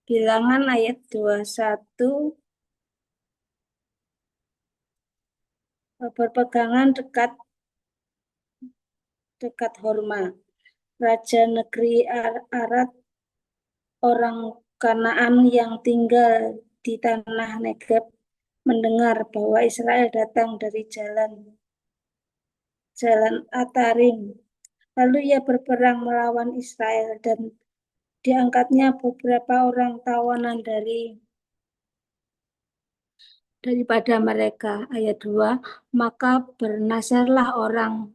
Bilangan ayat 21, berpegangan dekat dekat Horma, raja negeri Arad, orang Kanaan yang tinggal di tanah Negeb, mendengar bahwa Israel datang dari jalan Atarim. Lalu ia berperang melawan Israel dan diangkatnya beberapa orang tawanan daripada mereka. Ayat 2, maka bernasarlah orang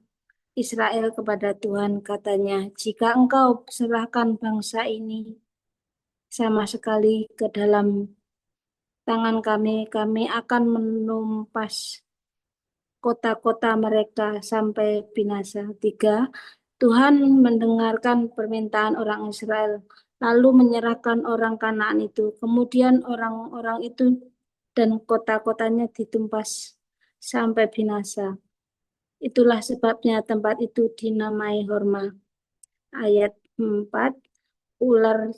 Israel kepada Tuhan, katanya, jika engkau serahkan bangsa ini sama sekali ke dalam tangan kami, kami akan menumpas kota-kota mereka sampai binasa. 3, Tuhan mendengarkan permintaan orang Israel, lalu menyerahkan orang Kanaan itu. Kemudian orang-orang itu dan kota-kotanya ditumpas sampai binasa. Itulah sebabnya tempat itu dinamai Horma. Ayat 4, ular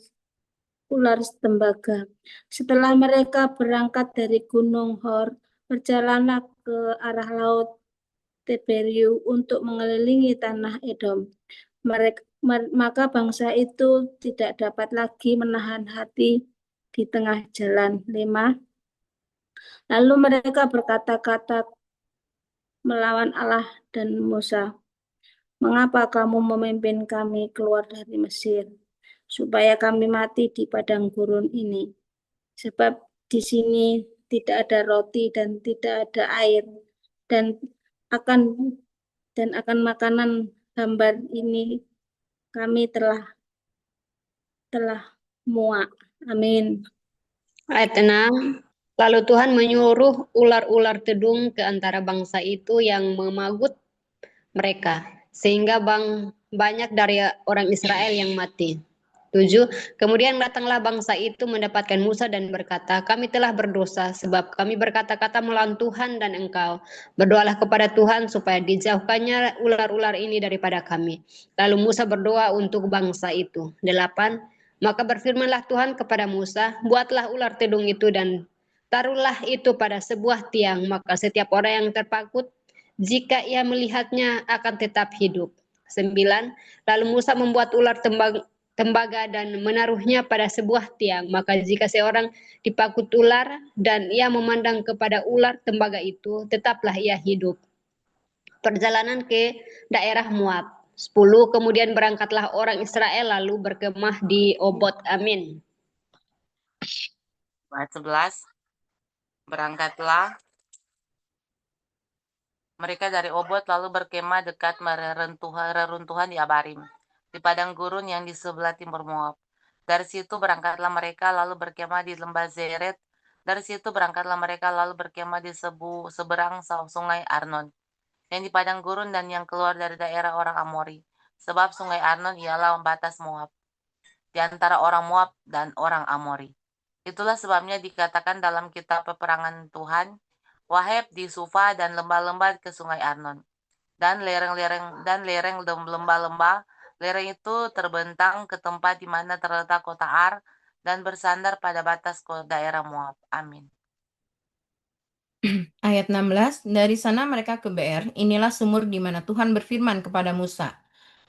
ular tembaga. Setelah mereka berangkat dari Gunung Hor, berjalanlah ke arah laut Tiberiu untuk mengelilingi tanah Edom. Maka bangsa itu tidak dapat lagi menahan hati di tengah jalan. 5. Lalu mereka berkata-kata melawan Allah dan Musa, mengapa kamu memimpin kami keluar dari Mesir, supaya kami mati di padang gurun ini? Sebab di sini tidak ada roti dan tidak ada air, dan akan makanan hambar ini kami telah muak. Amin. Ayat 6. Lalu Tuhan menyuruh ular-ular tedung ke antara bangsa itu yang memagut mereka, sehingga banyak dari orang Israel yang mati. 7. Kemudian datanglah bangsa itu mendapatkan Musa dan berkata, kami telah berdosa sebab kami berkata-kata melawan Tuhan dan engkau. Berdoalah kepada Tuhan supaya dijauhkannya ular-ular ini daripada kami. Lalu Musa berdoa untuk bangsa itu. 8. Maka berfirmanlah Tuhan kepada Musa, buatlah ular tedung itu dan taruhlah itu pada sebuah tiang, maka setiap orang yang terpakut jika ia melihatnya akan tetap hidup. 9. Lalu Musa membuat ular tembaga dan menaruhnya pada sebuah tiang. Maka jika seorang dipakut ular dan ia memandang kepada ular tembaga itu, tetaplah ia hidup. Perjalanan ke daerah Moab. 10. Kemudian berangkatlah orang Israel lalu berkemah di Obot. Amin. Ayat 11. Berangkatlah mereka dari Obot lalu berkemah dekat reruntuhan di Abarim, di padang gurun yang di sebelah timur Moab. Dari situ berangkatlah mereka lalu berkemah di lembah Zeret. Dari situ berangkatlah mereka lalu berkemah di seberang sungai Arnon, yang di padang gurun dan yang keluar dari daerah orang Amori. Sebab sungai Arnon ialah batas Moab, di antara orang Moab dan orang Amori. Itulah sebabnya dikatakan dalam kitab peperangan Tuhan, Waheb di Sufa dan lembah-lembah ke sungai Arnon. Dan lereng lembah-lembah, lereng itu terbentang ke tempat di mana terletak kota Ar dan bersandar pada batas daerah Moab. Amin. Ayat 16, dari sana mereka ke Beer, inilah sumur di mana Tuhan berfirman kepada Musa,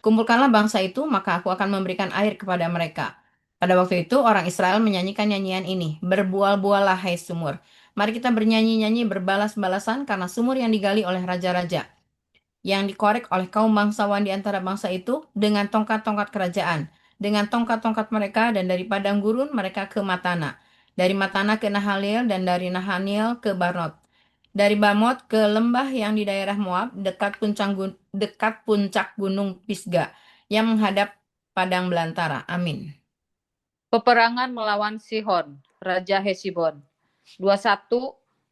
kumpulkanlah bangsa itu, maka aku akan memberikan air kepada mereka. Pada waktu itu orang Israel menyanyikan nyanyian ini, berbual-buallah hai sumur. Mari kita bernyanyi-nyanyi berbalas-balasan karena sumur yang digali oleh raja-raja, yang dikorek oleh kaum bangsawan di antara bangsa itu dengan tongkat-tongkat kerajaan, dengan tongkat-tongkat mereka, dan dari padang gurun mereka ke Matana, dari Matana ke Nahalil, dan dari Nahanil ke Barnot, dari Bamot ke lembah yang di daerah Moab, dekat puncak gunung Pisga, yang menghadap padang belantara. Amin. Peperangan melawan Sihon, Raja Hesibon. 21.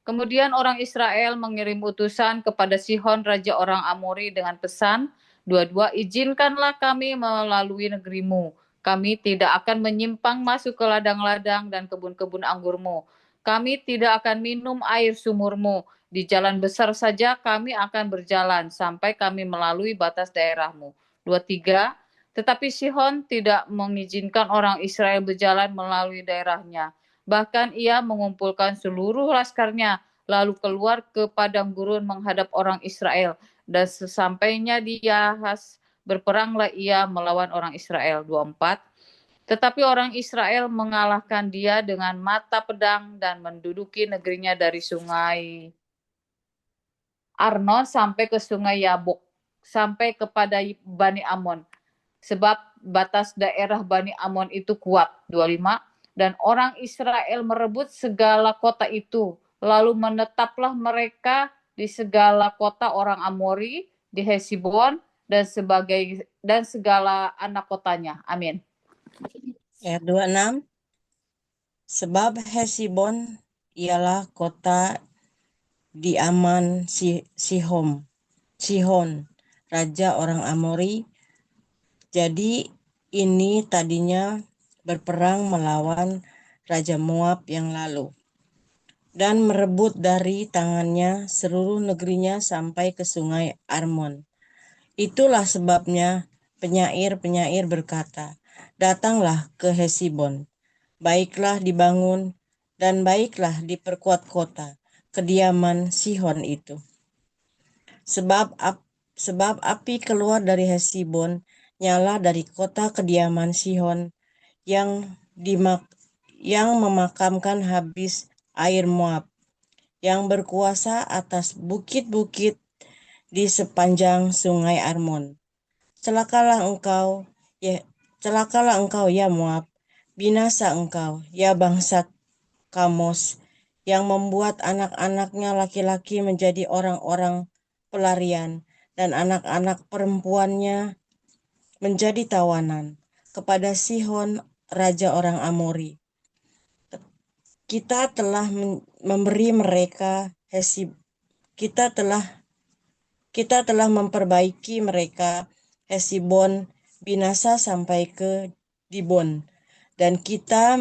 Kemudian orang Israel mengirim utusan kepada Sihon, Raja orang Amori dengan pesan, 22. Izinkanlah kami melalui negerimu. Kami tidak akan menyimpang masuk ke ladang-ladang dan kebun-kebun anggurmu. Kami tidak akan minum air sumurmu. Di jalan besar saja kami akan berjalan sampai kami melalui batas daerahmu. 23. Tetapi Sihon tidak mengizinkan orang Israel berjalan melalui daerahnya. Bahkan ia mengumpulkan seluruh laskarnya, lalu keluar ke padang gurun menghadap orang Israel. Dan sesampainya di Yahas, berperanglah ia melawan orang Israel. 24. Tetapi orang Israel mengalahkan dia dengan mata pedang dan menduduki negerinya dari sungai Arnon sampai ke sungai Yabok, sampai kepada Bani Amon. Sebab batas daerah Bani Amon itu kuat. 25. Dan orang Israel merebut segala kota itu. Lalu menetaplah mereka di segala kota orang Amori, di Hesibon, dan segala anak kotanya. Amin. Ayat 26. Sebab Hesibon ialah kota di Aman Sihon, raja orang Amori. Jadi ini tadinya berperang melawan Raja Moab yang lalu dan merebut dari tangannya seluruh negerinya sampai ke sungai Arnon. Itulah sebabnya penyair-penyair berkata, datanglah ke Hesibon, baiklah dibangun dan baiklah diperkuat kota, kediaman Sihon itu. Sebab api keluar dari Hesibon, nyala dari kota kediaman Sihon yang memakamkan habis air Moab, yang berkuasa atas bukit-bukit di sepanjang sungai Arnon. Celakalah engkau ya Moab, binasa engkau ya bangsa Kamos, yang membuat anak-anaknya laki-laki menjadi orang-orang pelarian dan anak-anak perempuannya menjadi tawanan kepada Sihon, raja orang Amori. Kita telah memberi mereka kita telah memperbaiki mereka Hesibon binasa sampai ke Dibon, dan kita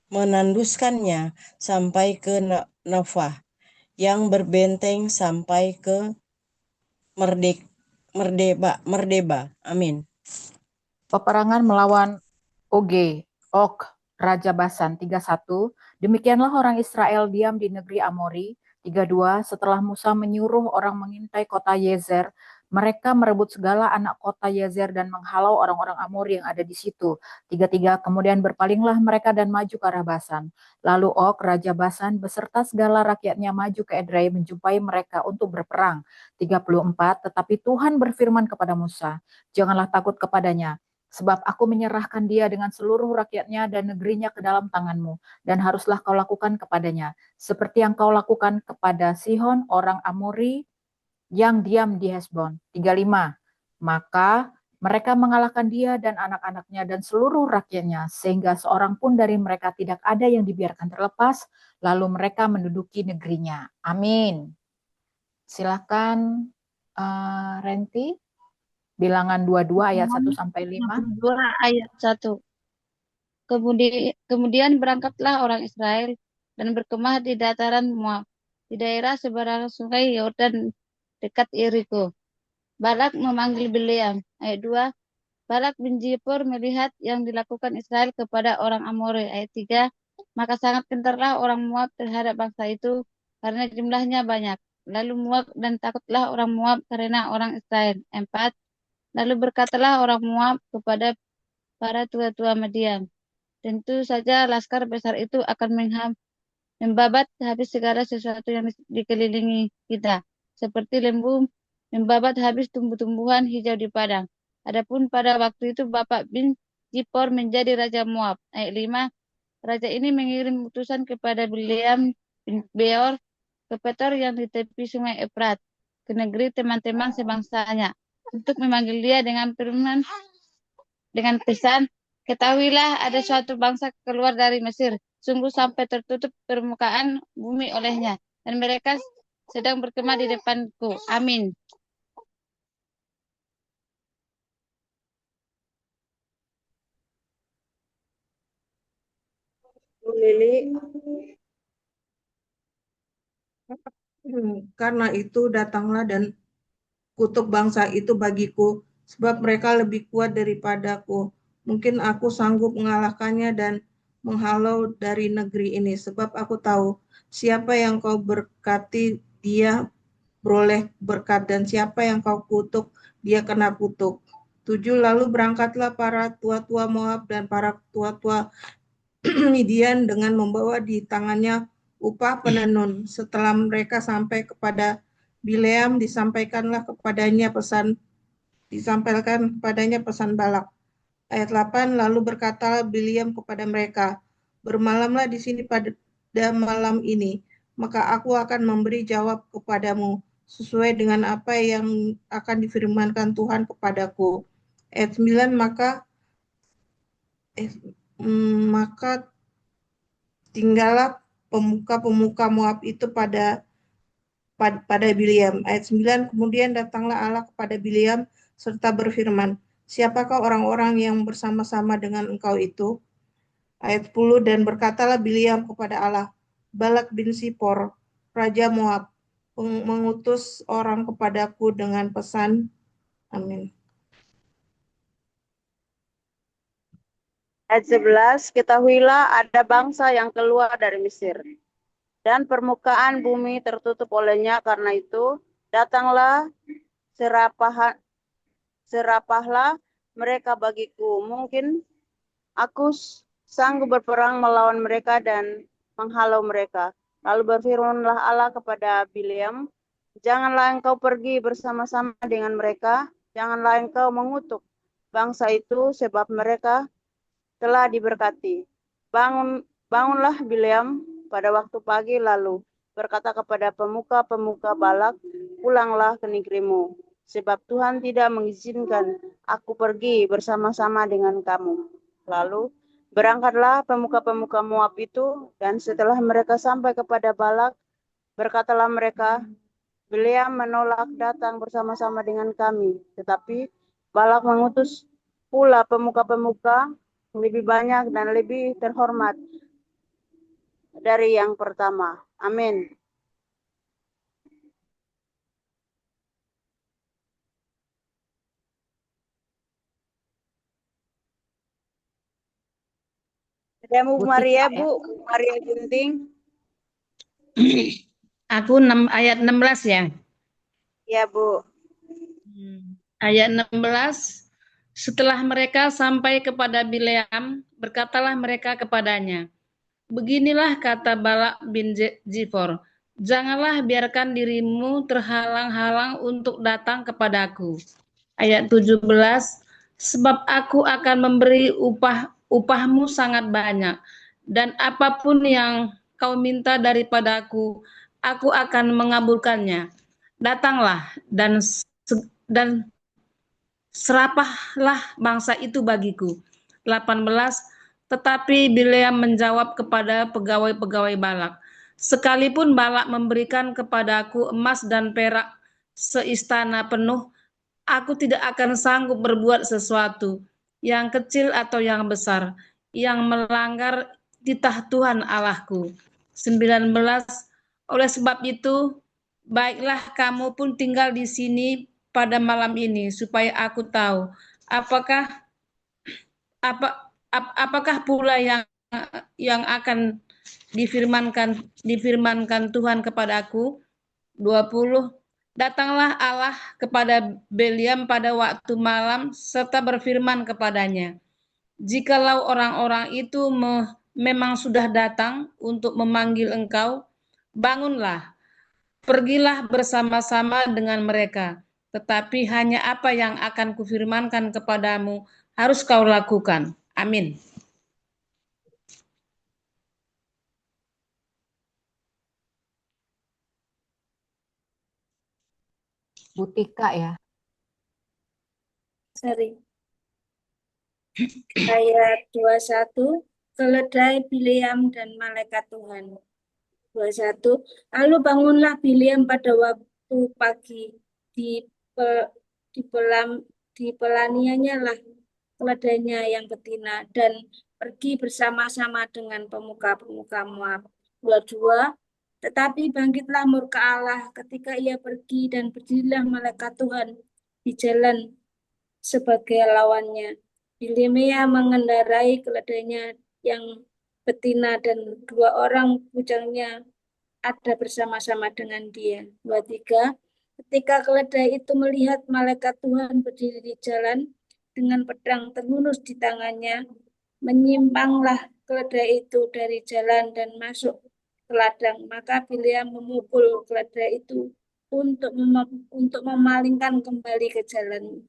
menanduskannya sampai ke Nofah, yang berbenteng sampai ke Merdeba. Amin. Peperangan melawan Og, Raja Basan. 31. Demikianlah orang Israel diam di negeri Amori. 32. Setelah Musa menyuruh orang mengintai kota Yezer, mereka merebut segala anak kota Yezer dan menghalau orang-orang Amori yang ada di situ. 33. Kemudian berpalinglah mereka dan maju ke arah Basan. Lalu Og, Raja Basan, beserta segala rakyatnya maju ke Edrei menjumpai mereka untuk berperang. 34. Tetapi Tuhan berfirman kepada Musa, janganlah takut kepadanya, sebab aku menyerahkan dia dengan seluruh rakyatnya dan negerinya ke dalam tanganmu, dan haruslah kau lakukan kepadanya, seperti yang kau lakukan kepada Sihon, orang Amori, yang diam di Hesbon. 35. Maka mereka mengalahkan dia dan anak-anaknya dan seluruh rakyatnya, sehingga seorang pun dari mereka tidak ada yang dibiarkan terlepas, lalu mereka menduduki negerinya. Amin. Silakan Renti. Bilangan 22 ayat 1 sampai 5. 2 ayat 1. Kemudian berangkatlah orang Israel dan berkemah di dataran Moab, di daerah seberang sungai Yordan dekat Yeriko. Balak memanggil Bileam. Ayat 2. Balak bin Zippor melihat yang dilakukan Israel kepada orang Amori. Ayat 3. Maka sangat gentarlah orang Moab terhadap bangsa itu karena jumlahnya banyak. Lalu Moab dan takutlah orang Moab karena orang Israel. 4. Lalu berkatalah orang Moab kepada para tua-tua Madian, tentu saja laskar besar itu akan membabat habis segala sesuatu yang dikelilingi kita, seperti lembu membabat habis tumbuh-tumbuhan hijau di padang. Adapun pada waktu itu Bapak bin Zippor menjadi raja Moab. Ayat 5. Raja ini mengirim utusan kepada Bileam bin Beor ke Petor yang di tepi sungai Efrat, ke negeri teman-teman sebangsanya, untuk memanggil dia dengan pesan, ketahuilah ada suatu bangsa keluar dari Mesir, sungguh sampai tertutup permukaan bumi olehnya, dan mereka sedang berkemah di depanku. Amin. Lili. Karena itu datanglah dan kutuk bangsa itu bagiku, sebab mereka lebih kuat daripadaku. Mungkin aku sanggup mengalahkannya dan menghalau dari negeri ini, sebab aku tahu siapa yang kau berkati, dia beroleh berkat, dan siapa yang kau kutuk, dia kena kutuk. 7. Lalu berangkatlah para tua-tua Moab dan para tua-tua Midian dengan membawa di tangannya upah penenun. Setelah mereka sampai kepada Bileam, disampaikan kepadanya pesan Balak. Ayat 8, lalu berkatalah Bileam kepada mereka, bermalamlah di sini pada malam ini, maka aku akan memberi jawab kepadamu sesuai dengan apa yang akan difirmankan Tuhan kepadaku. Ayat 9, maka tinggallah pemuka-pemuka Moab itu pada Bileam. Ayat 9, kemudian datanglah Allah kepada Bileam serta berfirman, siapakah orang-orang yang bersama-sama dengan engkau itu? Ayat 10, dan berkatalah Bileam kepada Allah, Balak bin Sipor, Raja Moab, mengutus orang kepadaku dengan pesan. Amin. Ayat 11, ketahuilah ada bangsa yang keluar dari Mesir, dan permukaan bumi tertutup olehnya, karena itu datanglah, serapahlah mereka bagiku. Mungkin aku sanggup berperang melawan mereka dan menghalau mereka. Lalu berfirmanlah Allah kepada Bileam, janganlah engkau pergi bersama-sama dengan mereka, janganlah engkau mengutuk bangsa itu, sebab mereka telah diberkati. Bangunlah Bileam pada waktu pagi, lalu berkata kepada pemuka-pemuka Balak, pulanglah ke negerimu, sebab Tuhan tidak mengizinkan aku pergi bersama-sama dengan kamu. Lalu berangkatlah pemuka-pemuka Moab itu, dan setelah mereka sampai kepada Balak, berkatalah mereka, Bileam menolak datang bersama-sama dengan kami, tetapi Balak mengutus pula pemuka-pemuka lebih banyak dan lebih terhormat dari yang pertama. Amin. Ada Bu Maria, Bu Maria Gunting. Aku ayat 16 ya. Ya, Bu. Ayat 16, setelah mereka sampai kepada Bileam, berkatalah mereka kepadanya, beginilah kata Balak bin Zifor, janganlah biarkan dirimu terhalang-halang untuk datang kepadaku. Ayat 17, sebab aku akan memberi upahmu sangat banyak, dan apapun yang kau minta daripadaku, aku akan mengabulkannya. Datanglah dan serapahlah bangsa itu bagiku. 18, tetapi Bileam menjawab kepada pegawai-pegawai Balak, sekalipun Balak memberikan kepadaku emas dan perak seistana penuh, aku tidak akan sanggup berbuat sesuatu, yang kecil atau yang besar, yang melanggar titah Tuhan Allahku. 19, oleh sebab itu, baiklah kamu pun tinggal di sini pada malam ini, supaya aku tahu apakah pula yang akan difirmankan Tuhan kepadaku. 20, datanglah Allah kepada Bileam pada waktu malam serta berfirman kepadanya, jikalau orang-orang itu memang sudah datang untuk memanggil engkau, bangunlah, pergilah bersama-sama dengan mereka, tetapi hanya apa yang akan kufirmankan kepadamu harus kau lakukan. Amin. Bu Tika ya. Sorry. Ayat 21, keledai Bileam dan malaikat Tuhan. 21, lalu bangunlah Bileam pada waktu pagi, dipelaniannya lah keledainya yang betina, dan pergi bersama-sama dengan pemuka-pemuka Moab. 22, tetapi bangkitlah murka Allah ketika ia pergi, dan berdirilah malaikat Tuhan di jalan sebagai lawannya. Bilemia mengendarai keledainya yang betina dan 2 orang bujangnya ada bersama-sama dengan dia. 23. Ketika keledai itu melihat malaikat Tuhan berdiri di jalan dengan pedang terhunus di tangannya, menyimpanglah keledai itu dari jalan dan masuk ke ladang. Maka Bileam memukul keledai itu untuk memalingkan kembali ke jalan.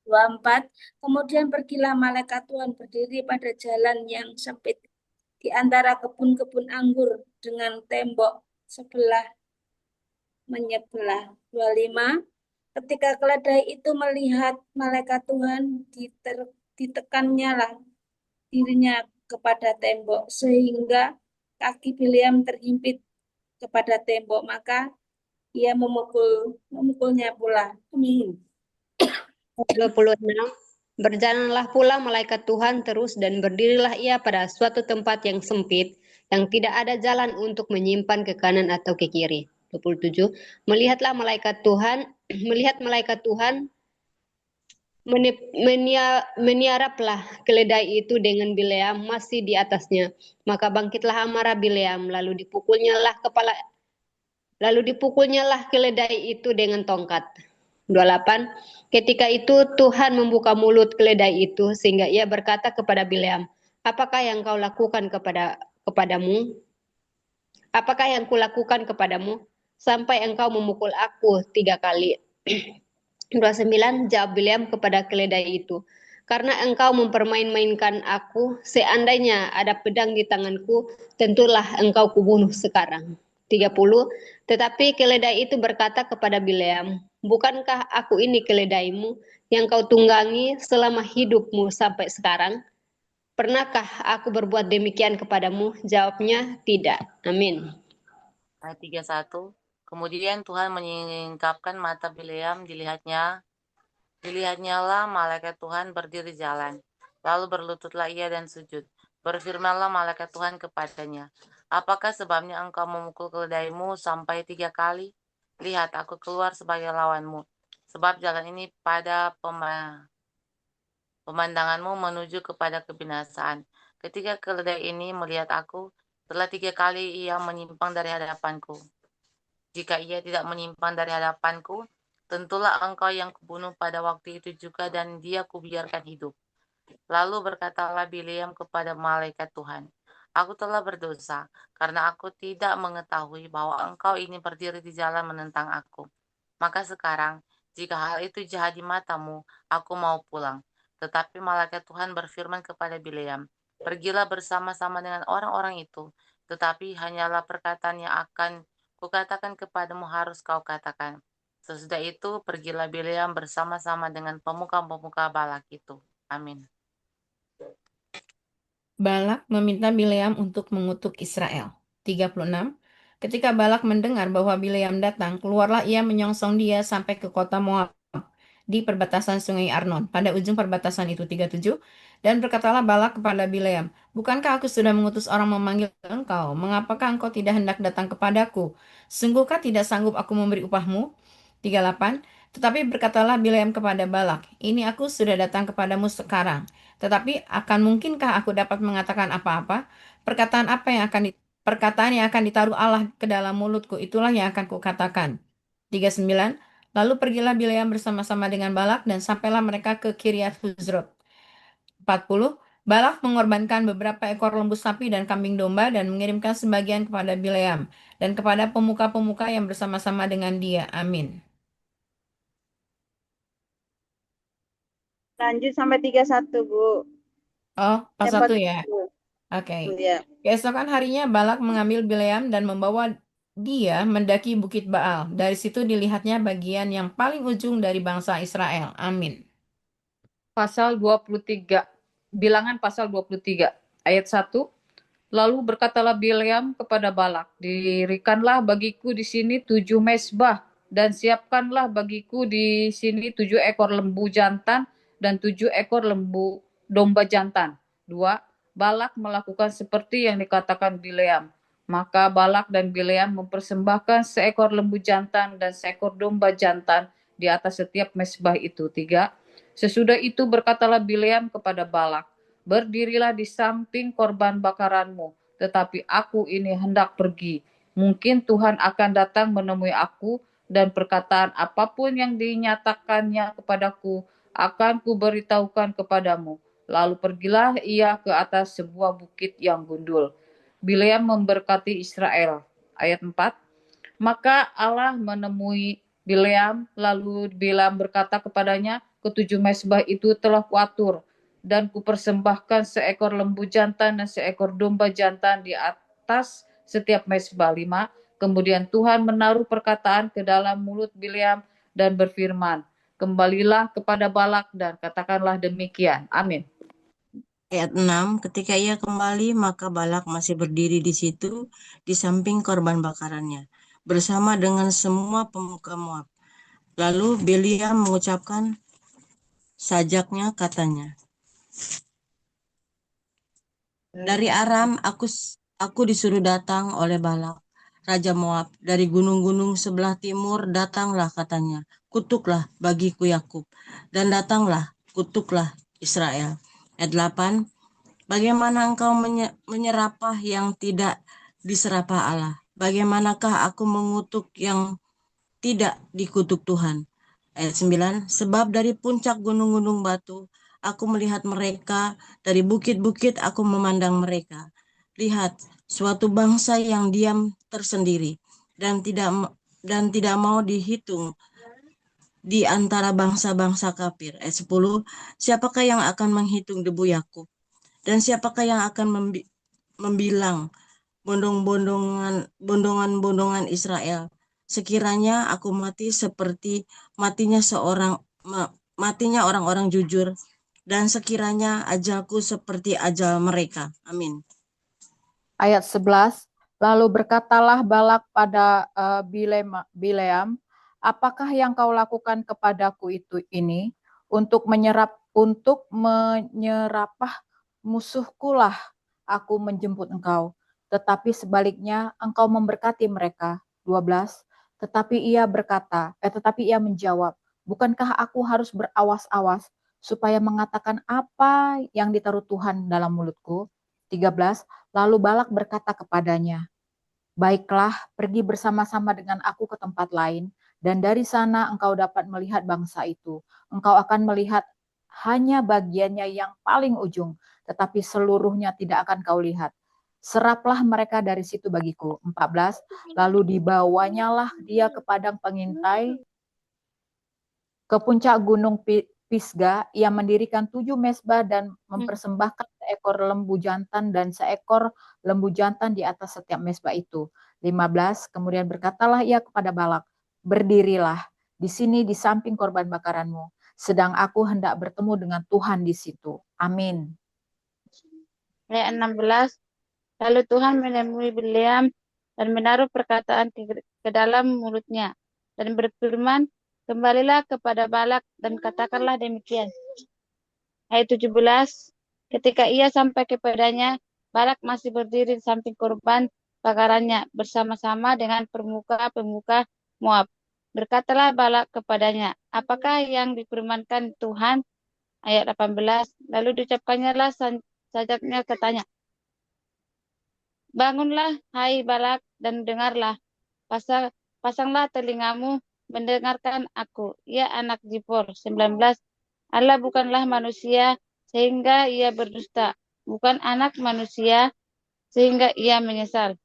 24. Kemudian pergilah malaikat Tuhan berdiri pada jalan yang sempit di antara kebun-kebun anggur dengan tembok sebelah menyebelah. 25. Ketika keledai itu melihat malaikat Tuhan, ditekannya lah dirinya kepada tembok sehingga kaki Bileam terhimpit kepada tembok, maka ia memukulnya pula. Amin. 26. Berjalanlah pula malaikat Tuhan terus dan berdirilah ia pada suatu tempat yang sempit, yang tidak ada jalan untuk menyimpan ke kanan atau ke kiri. 27. Melihat malaikat Tuhan meniaraplah keledai itu dengan Bileam masih di atasnya. Maka bangkitlah amarah Bileam, lalu dipukulnya lah keledai itu dengan tongkat. 28. Ketika itu Tuhan membuka mulut keledai itu sehingga ia berkata kepada Bileam, apakah yang kau lakukan kepadamu? Apakah yang kulakukan kepadamu sampai engkau memukul aku 3 kali? 29. Jawab Bileam kepada keledai itu, karena engkau mempermain-mainkan aku, seandainya ada pedang di tanganku, tentulah engkau kubunuh sekarang. 30. Tetapi keledai itu berkata kepada Bileam, bukankah aku ini keledaimu yang kau tunggangi selama hidupmu sampai sekarang? Pernahkah aku berbuat demikian kepadamu? Jawabnya, tidak. Amin. Ayat 31. Kemudian Tuhan menyingkapkan mata Bileam, dilihatnya lah malaikat Tuhan berdiri jalan. Lalu berlututlah ia dan sujud. Berfirmanlah malaikat Tuhan kepadanya, apakah sebabnya engkau memukul keledaimu sampai 3 kali? Lihat, aku keluar sebagai lawanmu, sebab jalan ini pada pemandanganmu menuju kepada kebinasaan. Ketika keledai ini melihat aku, telah 3 kali ia menyimpang dari hadapanku. Jika ia tidak menyimpang dari hadapanku, tentulah engkau yang kubunuh pada waktu itu juga, dan dia kubiarkan hidup. Lalu berkatalah Bileam kepada malaikat Tuhan, aku telah berdosa, karena aku tidak mengetahui bahwa engkau ini berdiri di jalan menentang aku. Maka sekarang, jika hal itu jahat di matamu, aku mau pulang. Tetapi malaikat Tuhan berfirman kepada Bileam, pergilah bersama-sama dengan orang-orang itu, tetapi hanyalah perkataan yang akan kukatakan kepadamu harus kau katakan. Sesudah itu, pergilah Bileam bersama-sama dengan pemuka-pemuka Balak itu. Amin. Balak meminta Bileam untuk mengutuk Israel. 36. Ketika Balak mendengar bahwa Bileam datang, keluarlah ia menyongsong dia sampai ke kota Moab di perbatasan sungai Arnon, pada ujung perbatasan itu. 37. Dan berkatalah Balak kepada Bileam, bukankah aku sudah mengutus orang memanggil engkau? Mengapakah engkau tidak hendak datang kepadaku? Sungguhkah tidak sanggup aku memberi upahmu? 38. Tetapi berkatalah Bileam kepada Balak, ini aku sudah datang kepadamu sekarang. Tetapi akan mungkinkah aku dapat mengatakan apa-apa? Perkataan yang akan ditaruh Allah ke dalam mulutku, itulah yang akan kukatakan. 39. Lalu pergilah Bileam bersama-sama dengan Balak dan sampailah mereka ke Kiryat Huzrot. 40. Balak mengorbankan beberapa ekor lembu sapi dan kambing domba dan mengirimkan sebagian kepada Bileam dan kepada pemuka-pemuka yang bersama-sama dengan dia. Amin. Lanjut sampai 31, Bu. Oh, pasal 1 ya. Bu. Oke. Ya. Keesokan harinya Balak mengambil Bileam dan membawa dia mendaki Bukit Baal. Dari situ dilihatnya bagian yang paling ujung dari bangsa Israel. Amin. Pasal 23. Bilangan pasal 23 ayat 1. Lalu berkatalah Bileam kepada Balak, dirikanlah bagiku di sini 7 mezbah dan siapkanlah bagiku di sini 7 ekor lembu jantan dan 7 ekor lembu domba jantan. 2. Balak melakukan seperti yang dikatakan Bileam. Maka Balak dan Bileam mempersembahkan seekor lembu jantan dan seekor domba jantan di atas setiap mezbah itu. 3. Sesudah itu berkatalah Bileam kepada Balak, berdirilah di samping korban bakaranmu, tetapi aku ini hendak pergi. Mungkin Tuhan akan datang menemui aku, dan perkataan apapun yang dinyatakannya kepadaku akan kuberitahukan kepadamu. Lalu pergilah ia ke atas sebuah bukit yang gundul. Bileam memberkati Israel. Ayat 4. Maka Allah menemui Bileam, lalu Bileam berkata kepadanya, ketujuh mezbah itu telah kuatur, dan kupersembahkan seekor lembu jantan dan seekor domba jantan di atas setiap mezbah. 5. Kemudian Tuhan menaruh perkataan ke dalam mulut Bileam dan berfirman, kembalilah kepada Balak dan katakanlah demikian. Amin. Ayat 6, ketika ia kembali, maka Balak masih berdiri di situ, di samping korban bakarannya, bersama dengan semua pemuka Moab. Lalu Bileam mengucapkan sajaknya, katanya, dari Aram aku disuruh datang oleh Balak, Raja Moab. Dari gunung-gunung sebelah timur datanglah, katanya, kutuklah bagiku Yakub, dan datanglah, kutuklah Israel. Ayat 8, bagaimana engkau menyerapah yang tidak diserapah Allah? Bagaimanakah aku mengutuk yang tidak dikutuk Tuhan? Ayat 9, sebab dari puncak gunung-gunung batu aku melihat mereka, dari bukit-bukit aku memandang mereka. Lihat, suatu bangsa yang diam tersendiri dan tidak mau dihitung di antara bangsa-bangsa kafir. Ayat 10, siapakah yang akan menghitung debu Yakub? Dan siapakah yang akan membilang bondongan Israel? Sekiranya aku mati seperti matinya orang-orang jujur, dan sekiranya ajalku seperti ajal mereka. Amin. Ayat 11, lalu berkatalah Balak pada Bileam, apakah yang kau lakukan kepadaku ini? Untuk menyerapah musuhku lah aku menjemput engkau, tetapi sebaliknya engkau memberkati mereka. 12, tetapi ia menjawab, bukankah aku harus berawas-awas supaya mengatakan apa yang ditaruh Tuhan dalam mulutku? 13, lalu Balak berkata kepadanya, baiklah, pergi bersama-sama dengan aku ke tempat lain, dan dari sana engkau dapat melihat bangsa itu. Engkau akan melihat hanya bagiannya yang paling ujung, tetapi seluruhnya tidak akan kau lihat. Seraplah mereka dari situ bagiku. 14, lalu dibawanyalah dia ke padang pengintai, ke puncak gunung Pisga. Ia mendirikan 7 mezbah dan mempersembahkan seekor lembu jantan dan seekor lembu jantan di atas setiap mezbah itu. 15, kemudian berkatalah ia kepada Balak, berdirilah di sini di samping korban bakaranmu, sedang aku hendak bertemu dengan Tuhan di situ. Amin. Ayat 16, lalu Tuhan menemui Bileam dan menaruh perkataan ke dalam mulutnya dan berfirman, kembalilah kepada Balak dan katakanlah demikian. Ayat 17, ketika ia sampai kepadanya, Balak masih berdiri di samping korban bakarannya bersama-sama dengan pemuka-pemuka Moab. Berkatalah Balak kepadanya, apakah yang difirmankan Tuhan? Ayat 18, lalu diucapkannya lah sajaknya, katanya, bangunlah hai Balak dan dengarlah, pasanglah telingamu mendengarkan aku, ya anak Zippor. 19, Allah bukanlah manusia sehingga ia berdusta, bukan anak manusia sehingga ia menyesal.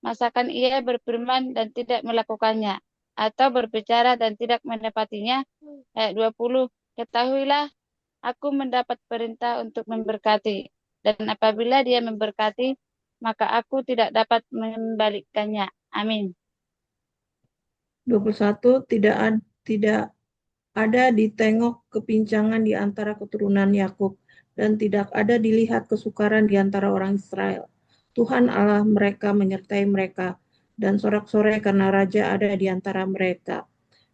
Masakan ia berfirman dan tidak melakukannya, atau berbicara dan tidak menepatinya? Ayat 20, ketahuilah, aku mendapat perintah untuk memberkati, dan apabila dia memberkati, maka aku tidak dapat membalikkannya. Amin. 21, tidak ada ditengok kepincangan di antara keturunan Yakub, dan tidak ada dilihat kesukaran di antara orang Israel. Tuhan Allah mereka menyertai mereka, dan sorak-sorai karena raja ada di antara mereka.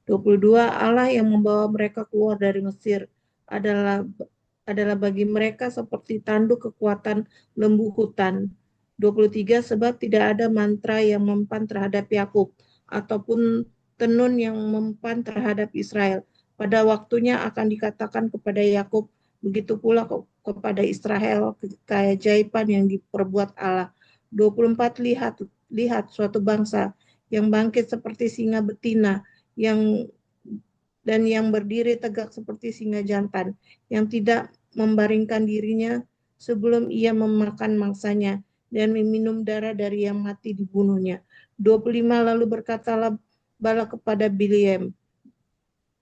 22, Allah yang membawa mereka keluar dari Mesir adalah bagi mereka seperti tanduk kekuatan lembu hutan. 23, sebab tidak ada mantra yang mempan terhadap Yakub, ataupun tenun yang mempan terhadap Israel. Pada waktunya akan dikatakan kepada Yakub, begitu pula kepada Israel keajaiban yang diperbuat Allah. 24 lihat suatu bangsa yang bangkit seperti singa betina, yang berdiri tegak seperti singa jantan, yang tidak membaringkan dirinya sebelum ia memakan mangsanya dan meminum darah dari yang mati dibunuhnya. 25 lalu berkatalah Balak kepada Bileam,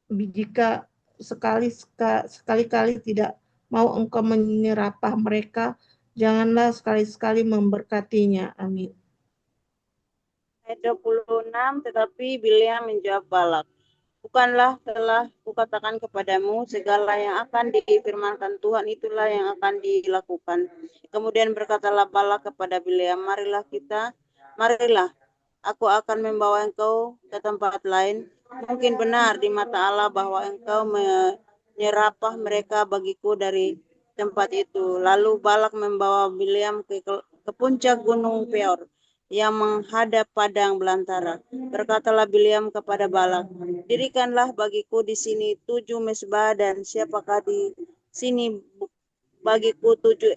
jika sekali-kali tidak mau engkau menyerapah mereka, janganlah sekali-sekali memberkatinya. Amin. Ayat 26, tetapi Bileam menjawab Balak, bukanlah telah kukatakan kepadamu, segala yang akan difirmankan Tuhan itulah yang akan dilakukan. Kemudian berkatalah Balak kepada Bileam, marilah, aku akan membawa engkau ke tempat lain. Mungkin benar di mata Allah bahwa engkau menyerapah mereka bagiku dari tempat itu. Lalu Balak membawa Bileam ke puncak gunung Peor yang menghadap padang belantara. Berkatalah Bileam kepada Balak, dirikanlah bagiku di sini 7 mezbah, dan siapakah di sini bagiku 7,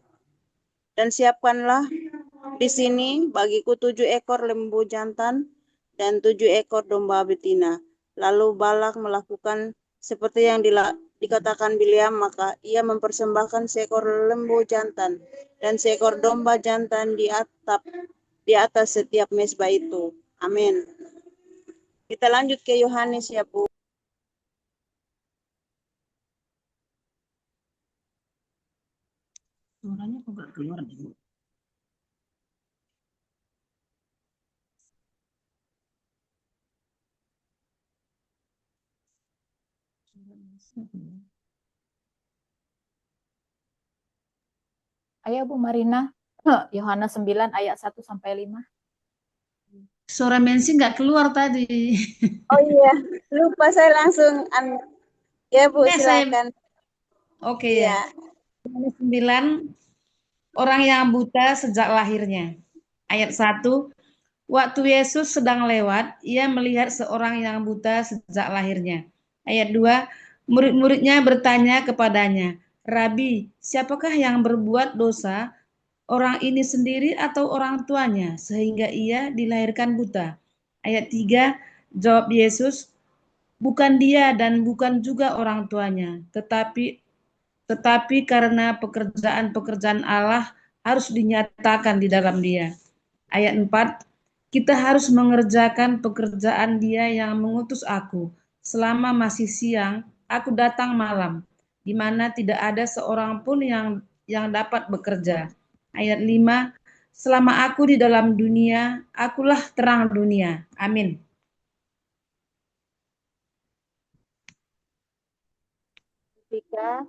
dan siapkanlah di sini bagiku 7 ekor lembu jantan dan 7 ekor domba betina. Lalu Balak melakukan seperti yang dikatakan Bileam, maka ia mempersembahkan seekor lembu jantan dan seekor domba jantan di atas setiap mezbah itu. Amin. Kita lanjut ke Yohanes ya, Bu. Suaranya kok nggak keluar nih, Bu? Ayo Bu Marina, Yohanes 9 ayat 1 sampai 5. Suara Mensi nggak keluar tadi. Oh iya, lupa saya langsung ya Bu, Saya silakan. Oke Iya. ya. Yohanes 9, orang yang buta sejak lahirnya. Ayat 1, waktu Yesus sedang lewat, ia melihat seorang yang buta sejak lahirnya. Ayat 2, murid-muridnya bertanya kepadanya, Rabi, siapakah yang berbuat dosa, orang ini sendiri atau orang tuanya, sehingga ia dilahirkan buta? Ayat 3, jawab Yesus, bukan dia dan bukan juga orang tuanya, tetapi karena pekerjaan-pekerjaan Allah harus dinyatakan di dalam dia. Ayat 4, kita harus mengerjakan pekerjaan dia yang mengutus aku. Selama masih siang, aku datang malam, di mana tidak ada seorang pun yang dapat bekerja. Ayat 5, selama aku di dalam dunia, akulah terang dunia. Amin. Ketika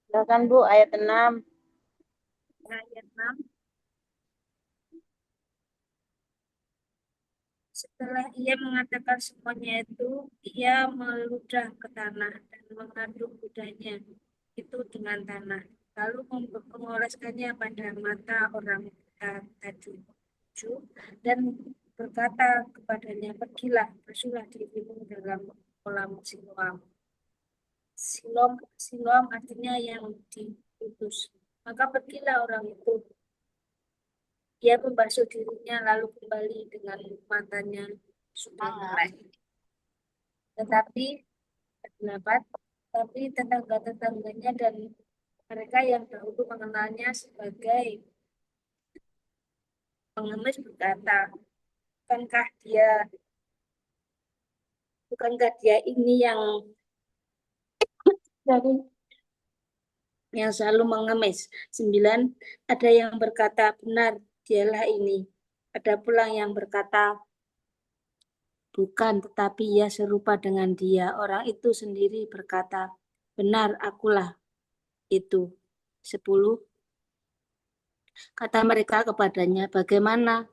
silakan Bu, ayat 6. Ayat 6. Setelah ia mengatakan semuanya itu, ia meludah ke tanah dan mengaduk ludahnya itu dengan tanah, lalu mengoleskannya pada mata orang tadi dan berkata kepadanya, pergilah, basuhlah dirimu dalam kolam Siloam. Siloam artinya yang diutus. Maka pergilah orang itu. Ia membasuh dirinya lalu kembali dengan matanya sudah melek. Tetapi tetangga-tetangganya dan mereka yang dahulu mengenalnya sebagai pengemis berkata, bukankah dia ini yang selalu mengemis? 9, ada yang berkata, benar, dialah ini. Ada pula yang berkata, bukan, tetapi ia serupa dengan dia. Orang itu sendiri berkata, benar, akulah itu. 10, kata mereka kepadanya, bagaimana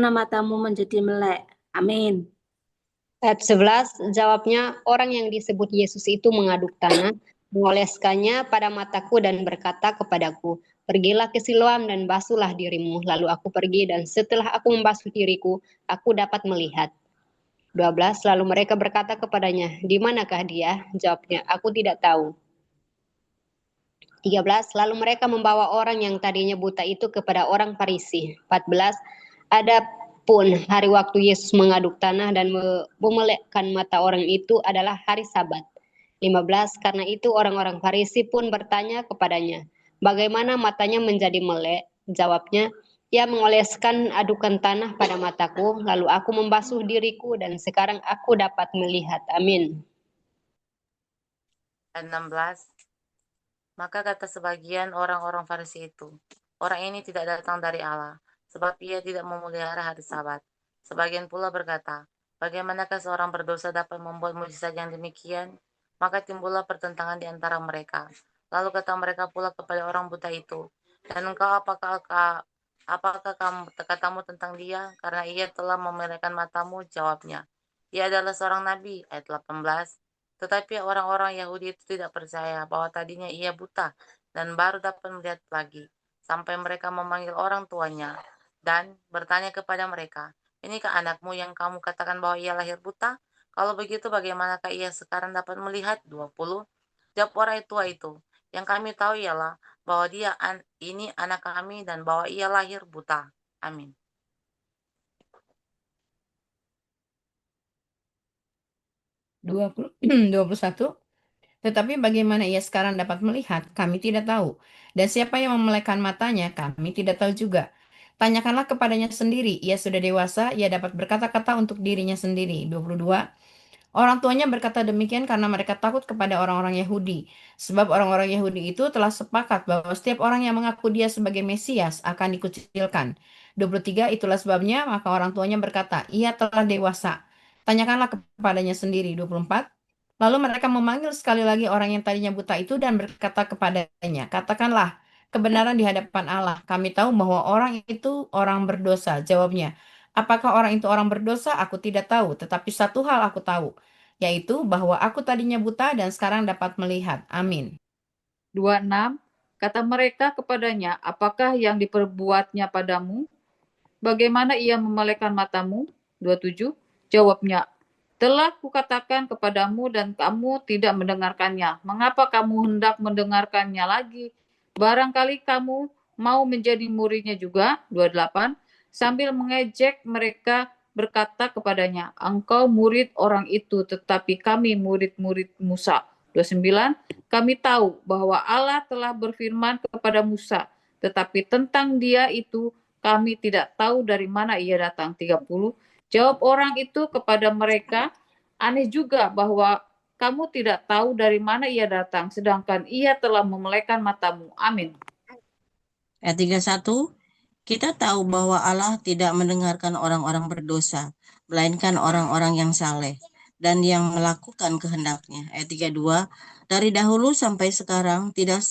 matamu menjadi melek? Amin. Ayat 11, jawabnya, orang yang disebut Yesus itu mengaduk tanah, mengoleskannya pada mataku dan berkata kepadaku, Pergilah ke Siloam dan basuhlah dirimu. Lalu aku pergi dan setelah aku membasuh diriku, aku dapat melihat. 12. Lalu mereka berkata kepadanya, di manakah dia? Jawabnya, aku tidak tahu. 13. Lalu mereka membawa orang yang tadinya buta itu kepada orang Farisi. 14. Adapun hari waktu Yesus mengaduk tanah dan memelekkan mata orang itu adalah hari Sabat. 15. Karena itu orang-orang Farisi pun bertanya kepadanya, bagaimana matanya menjadi melek? Jawabnya, ia mengoleskan adukan tanah pada mataku, lalu aku membasuh diriku dan sekarang aku dapat melihat. Amin. 16. Maka kata sebagian orang-orang Farisi itu, orang ini tidak datang dari Allah, sebab ia tidak memelihara hari Sabat. Sebagian pula berkata, bagaimanakah seorang berdosa dapat membuat mujizat yang demikian? Maka timbullah pertentangan di antara mereka. Lalu kata mereka pula kepada orang buta itu, dan engkau apakah katamu tentang dia? Karena ia telah memelekkan matamu. Jawabnya, ia adalah seorang nabi. Ayat 18. Tetapi orang-orang Yahudi itu tidak percaya bahwa tadinya ia buta dan baru dapat melihat lagi, sampai mereka memanggil orang tuanya dan bertanya kepada mereka, inikah anakmu yang kamu katakan bahwa ia lahir buta? Kalau begitu bagaimanakah ia sekarang dapat melihat? 20. Jawab orang tua itu, yang kami tahu ialah bahwa dia ini anak kami dan bahwa ia lahir buta. Amin. Dua 21. Tetapi bagaimana ia sekarang dapat melihat, kami tidak tahu. Dan siapa yang memelekkan matanya, kami tidak tahu juga. Tanyakanlah kepadanya sendiri, ia sudah dewasa, ia dapat berkata-kata untuk dirinya sendiri. 22. Orang tuanya berkata demikian karena mereka takut kepada orang-orang Yahudi. Sebab orang-orang Yahudi itu telah sepakat bahwa setiap orang yang mengaku dia sebagai Mesias akan dikucilkan. 23. Itulah sebabnya maka orang tuanya berkata, ia telah dewasa. Tanyakanlah kepadanya sendiri. 24. Lalu mereka memanggil sekali lagi orang yang tadinya buta itu dan berkata kepadanya, katakanlah kebenaran di hadapan Allah. Kami tahu bahwa orang itu orang berdosa. Jawabnya, apakah orang itu orang berdosa? Aku tidak tahu. Tetapi satu hal aku tahu, yaitu bahwa aku tadinya buta dan sekarang dapat melihat. Amin. 26. Kata mereka kepadanya, apakah yang diperbuatnya padamu? Bagaimana ia memelekkan matamu? 27. Jawabnya, telah kukatakan kepadamu dan kamu tidak mendengarkannya. Mengapa kamu hendak mendengarkannya lagi? Barangkali kamu mau menjadi muridnya juga. 28. Sambil mengejek mereka berkata kepadanya, engkau murid orang itu, tetapi kami murid-murid Musa. 29. Kami tahu bahwa Allah telah berfirman kepada Musa, tetapi tentang dia itu kami tidak tahu dari mana ia datang. 30. Jawab orang itu kepada mereka, aneh juga bahwa kamu tidak tahu dari mana ia datang, sedangkan ia telah memelekkan matamu. Amin. Ayat 31, kita tahu bahwa Allah tidak mendengarkan orang-orang berdosa, melainkan orang-orang yang saleh dan yang melakukan kehendaknya. Ayat 32, dari dahulu sampai sekarang tidak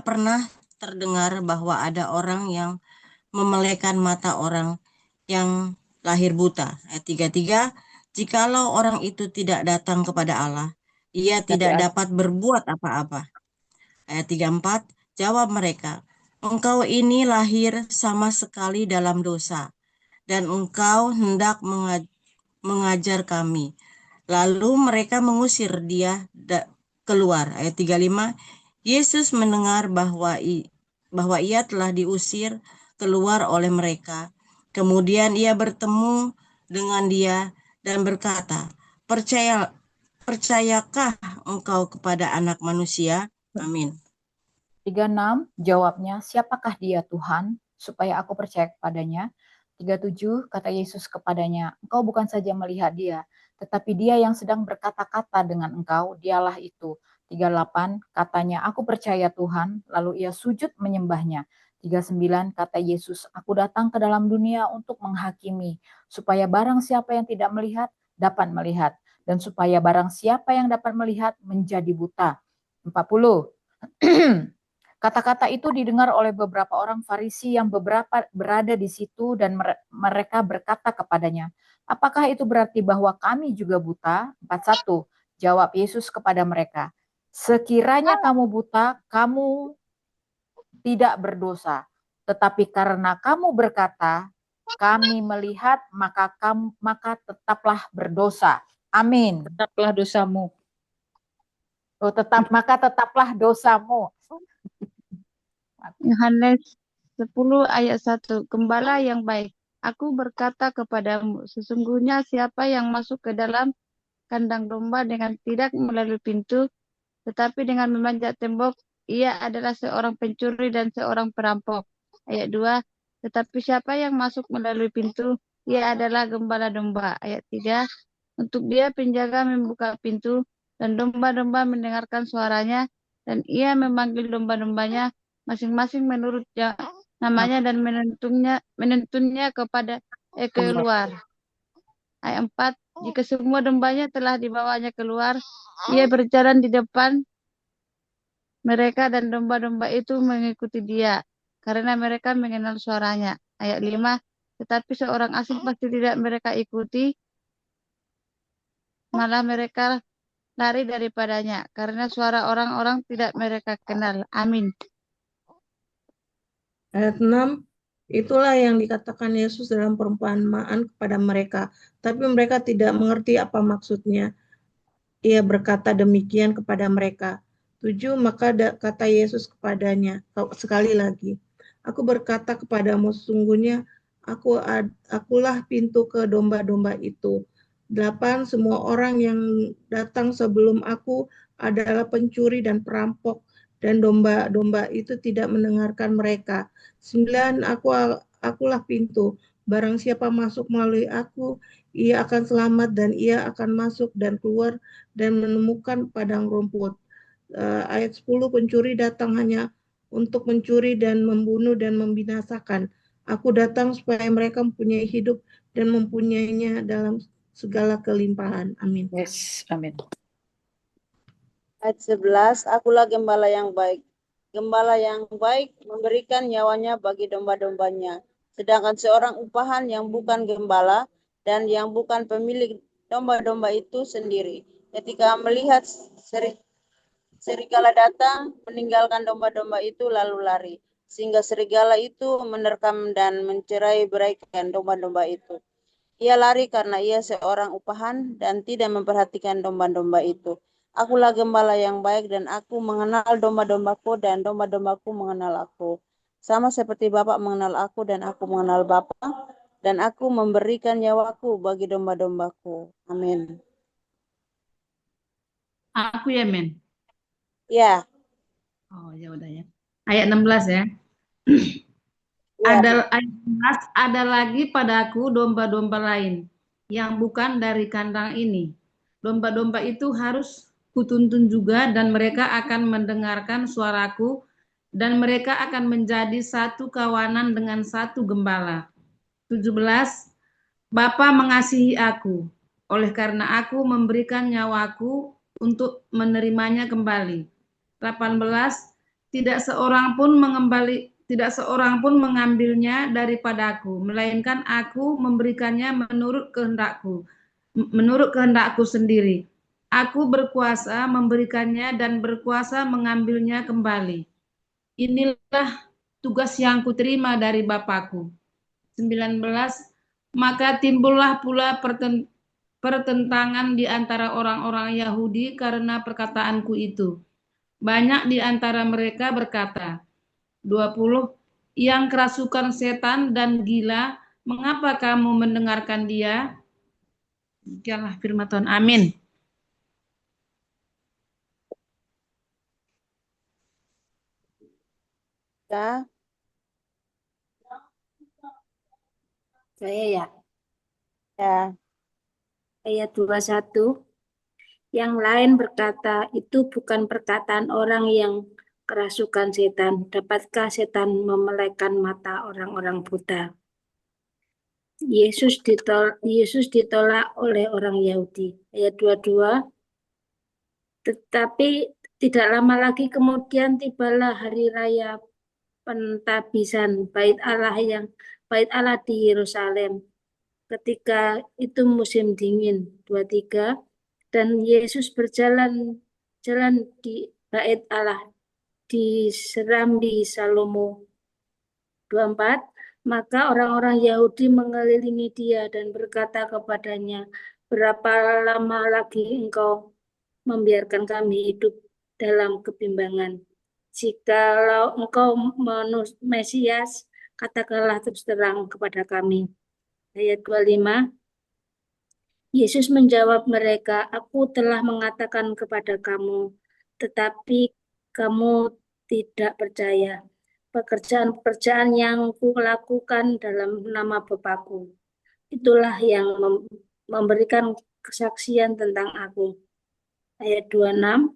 pernah terdengar bahwa ada orang yang memelekkan mata orang yang lahir buta. Ayat 33, jikalau orang itu tidak datang kepada Allah, ia tidak dapat berbuat apa-apa. Ayat 34, jawab mereka, engkau ini lahir sama sekali dalam dosa, dan engkau hendak mengajar kami. Lalu mereka mengusir dia keluar. Ayat 35, Yesus mendengar bahwa ia telah diusir keluar oleh mereka. Kemudian ia bertemu dengan dia dan berkata, percayakah engkau kepada Anak Manusia? Amin. 36, jawabnya, siapakah dia Tuhan, supaya aku percaya kepadanya? 37, kata Yesus kepadanya, engkau bukan saja melihat dia, tetapi dia yang sedang berkata-kata dengan engkau, dialah itu. 38, katanya, aku percaya Tuhan, lalu ia sujud menyembahnya. 39, kata Yesus, aku datang ke dalam dunia untuk menghakimi, supaya barang siapa yang tidak melihat, dapat melihat, dan supaya barang siapa yang dapat melihat, menjadi buta. 40, kata-kata itu didengar oleh beberapa orang Farisi yang beberapa berada di situ dan mereka berkata kepadanya, apakah itu berarti bahwa kami juga buta? 41, jawab Yesus kepada mereka, sekiranya kamu buta, kamu tidak berdosa. Tetapi karena kamu berkata, kami melihat, maka tetaplah berdosa. Amin. Tetaplah dosamu. Maka tetaplah dosamu. Yohanes 10 ayat 1. Gembala yang baik, aku berkata kepadamu, sesungguhnya siapa yang masuk ke dalam kandang domba dengan tidak melalui pintu, tetapi dengan memanjat tembok, ia adalah seorang pencuri dan seorang perampok. Ayat 2. Tetapi siapa yang masuk melalui pintu, ia adalah gembala domba. Ayat 3. Untuk dia penjaga membuka pintu, dan domba-domba mendengarkan suaranya, dan ia memanggil domba-dombanya masing-masing menurut namanya dan menuntunnya keluar. Ayat 4. Jika semua dombanya telah dibawanya keluar, ia berjalan di depan mereka dan domba-domba itu mengikuti dia, karena mereka mengenal suaranya. Ayat 5. Tetapi seorang asing pasti tidak mereka ikuti, malah mereka lari daripadanya, karena suara orang-orang tidak mereka kenal. Amin. Ayat 6, itulah yang dikatakan Yesus dalam perumpamaan kepada mereka, tapi mereka tidak mengerti apa maksudnya. Ia berkata demikian kepada mereka. 7, maka kata Yesus kepadanya sekali lagi, aku berkata kepadamu, sesungguhnya akulah pintu ke domba-domba itu. 8, semua orang yang datang sebelum aku adalah pencuri dan perampok, dan domba-domba itu tidak mendengarkan mereka. 9, akulah pintu. Barang siapa masuk melalui aku, ia akan selamat dan ia akan masuk dan keluar dan menemukan padang rumput. Ayat 10, pencuri datang hanya untuk mencuri dan membunuh dan membinasakan. Aku datang supaya mereka mempunyai hidup dan mempunyainya dalam segala kelimpahan. Amin. Yes, amin. Ayat 11, akulah gembala yang baik. Gembala yang baik memberikan nyawanya bagi domba-dombanya. Sedangkan seorang upahan yang bukan gembala dan yang bukan pemilik domba-domba itu sendiri, ketika melihat serigala datang, meninggalkan domba-domba itu lalu lari, sehingga serigala itu menerkam dan mencerai-beraikan domba-domba itu. Ia lari karena ia seorang upahan dan tidak memperhatikan domba-domba itu. Akulah gembala yang baik dan aku mengenal domba-dombaku dan domba-dombaku mengenal aku. Sama seperti Bapa mengenal aku dan aku mengenal Bapa, dan aku memberikan nyawaku bagi domba-dombaku. Amin. Aku ya, Men. Ya. Oh, ya udah ya. Ayat 16 ya. Ada lagi padaku domba-domba lain yang bukan dari kandang ini. Domba-domba itu harus kutuntun juga, dan mereka akan mendengarkan suaraku, dan mereka akan menjadi satu kawanan dengan satu gembala. 17. Bapa mengasihi aku, oleh karena aku memberikan nyawaku untuk menerimanya kembali. 18. Tidak seorang pun mengambilnya daripadaku, melainkan aku memberikannya menurut kehendakku sendiri. Aku berkuasa memberikannya dan berkuasa mengambilnya kembali. Inilah tugas yang kuterima dari Bapakku. 19. Maka timbullah pula pertentangan di antara orang-orang Yahudi karena perkataanku itu. Banyak di antara mereka berkata, 20, yang kerasukan setan dan gila, mengapa kamu mendengarkan dia? Demikianlah firman Tuhan. Amin. Ya. Saya ya. Ya. Ayat 21. Yang lain berkata, itu bukan perkataan orang yang kerasukan setan. Dapatkah setan memelekkan mata orang-orang buta? Yesus ditolak oleh orang Yahudi. Ayat 22. Tetapi tidak lama lagi kemudian tibalah hari raya pentabisan bait Allah di Yerusalem. Ketika itu musim dingin. 23. Dan Yesus berjalan di bait Allah diseram di Salomo. 24. Maka orang-orang Yahudi mengelilingi dia dan berkata kepadanya, berapa lama lagi engkau membiarkan kami hidup dalam kebimbangan? Jikalau engkau Mesias, katakanlah terus terang kepada kami. Ayat 25. Yesus menjawab mereka, aku telah mengatakan kepada kamu, tetapi kamu tidak percaya. Pekerjaan-pekerjaan yang kulakukan dalam nama Bapakku, itulah yang memberikan kesaksian tentang aku. Ayat 26.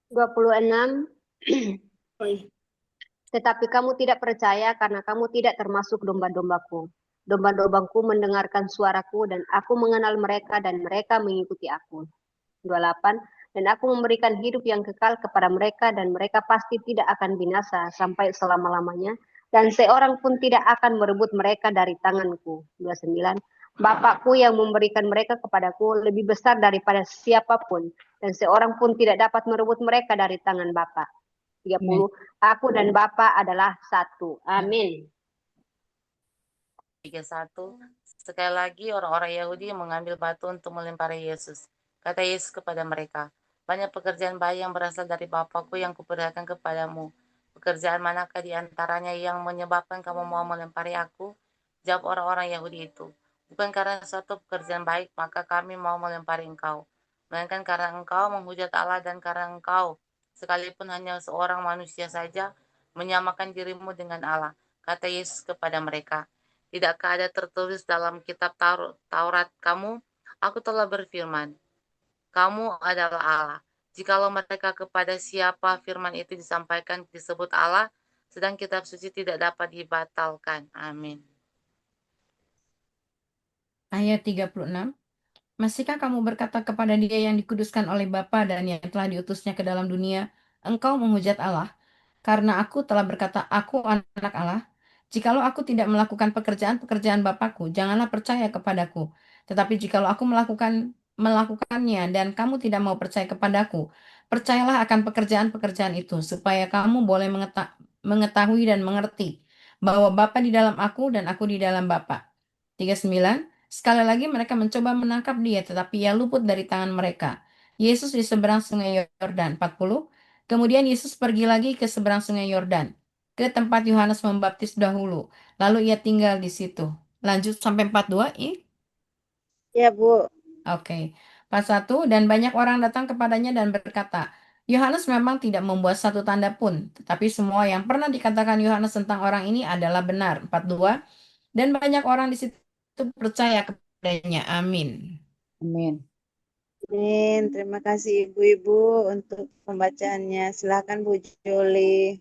26. Oh, iya. Tetapi kamu tidak percaya karena kamu tidak termasuk domba-dombaku. Domba-dombaku mendengarkan suaraku dan aku mengenal mereka dan mereka mengikuti aku. 28. Dan aku memberikan hidup yang kekal kepada mereka dan mereka pasti tidak akan binasa sampai selama-lamanya dan seorang pun tidak akan merebut mereka dari tanganku. 29. Bapakku yang memberikan mereka kepadaku lebih besar daripada siapapun dan seorang pun tidak dapat merebut mereka dari tangan Bapa. 30. Aku dan Bapa adalah satu. Amin. 31. Sekali lagi orang-orang Yahudi mengambil batu untuk melempari Yesus. Kata Yesus kepada mereka, banyak pekerjaan baik yang berasal dari Bapakku yang kuperlihatkan kepadamu. Pekerjaan manakah di antaranya yang menyebabkan kamu mau melempari aku? Jawab orang-orang Yahudi itu. Bukan karena suatu pekerjaan baik, maka kami mau melempari engkau. Melainkan karena engkau menghujat Allah dan karena engkau, sekalipun hanya seorang manusia saja, menyamakan dirimu dengan Allah. Kata Yesus kepada mereka, tidakkah ada tertulis dalam kitab Taurat kamu? Aku telah berfirman, kamu adalah Allah. Jikalau mereka kepada siapa firman itu disampaikan disebut Allah, sedang kitab suci tidak dapat dibatalkan. Amin. Ayat 36. Masihkah kamu berkata kepada dia yang dikuduskan oleh Bapa dan yang telah diutusnya ke dalam dunia, engkau menghujat Allah? Karena aku telah berkata, aku anak Allah. Jikalau aku tidak melakukan pekerjaan-pekerjaan Bapakku, janganlah percaya kepadaku. Tetapi jikalau aku melakukannya dan kamu tidak mau percaya kepadaku, percayalah akan pekerjaan-pekerjaan itu, supaya kamu boleh mengetahui dan mengerti bahwa Bapa di dalam aku dan aku di dalam Bapa. 39. Sekali lagi mereka mencoba menangkap dia, tetapi ia luput dari tangan mereka. Yesus di seberang sungai Yordan. 40. Kemudian Yesus pergi lagi ke seberang sungai Yordan, ke tempat Yohanes membaptis dahulu. Lalu ia tinggal di situ. Lanjut sampai 42, Ya, Bu. Oke. 41. Dan banyak orang datang kepadanya dan berkata, Yohanes memang tidak membuat satu tanda pun, tetapi semua yang pernah dikatakan Yohanes tentang orang ini adalah benar. 42. Dan banyak orang di situ percaya kepadanya. Amin. Amin. Amin. Terima kasih Ibu-Ibu untuk pembacaannya. Silakan Bu Joli.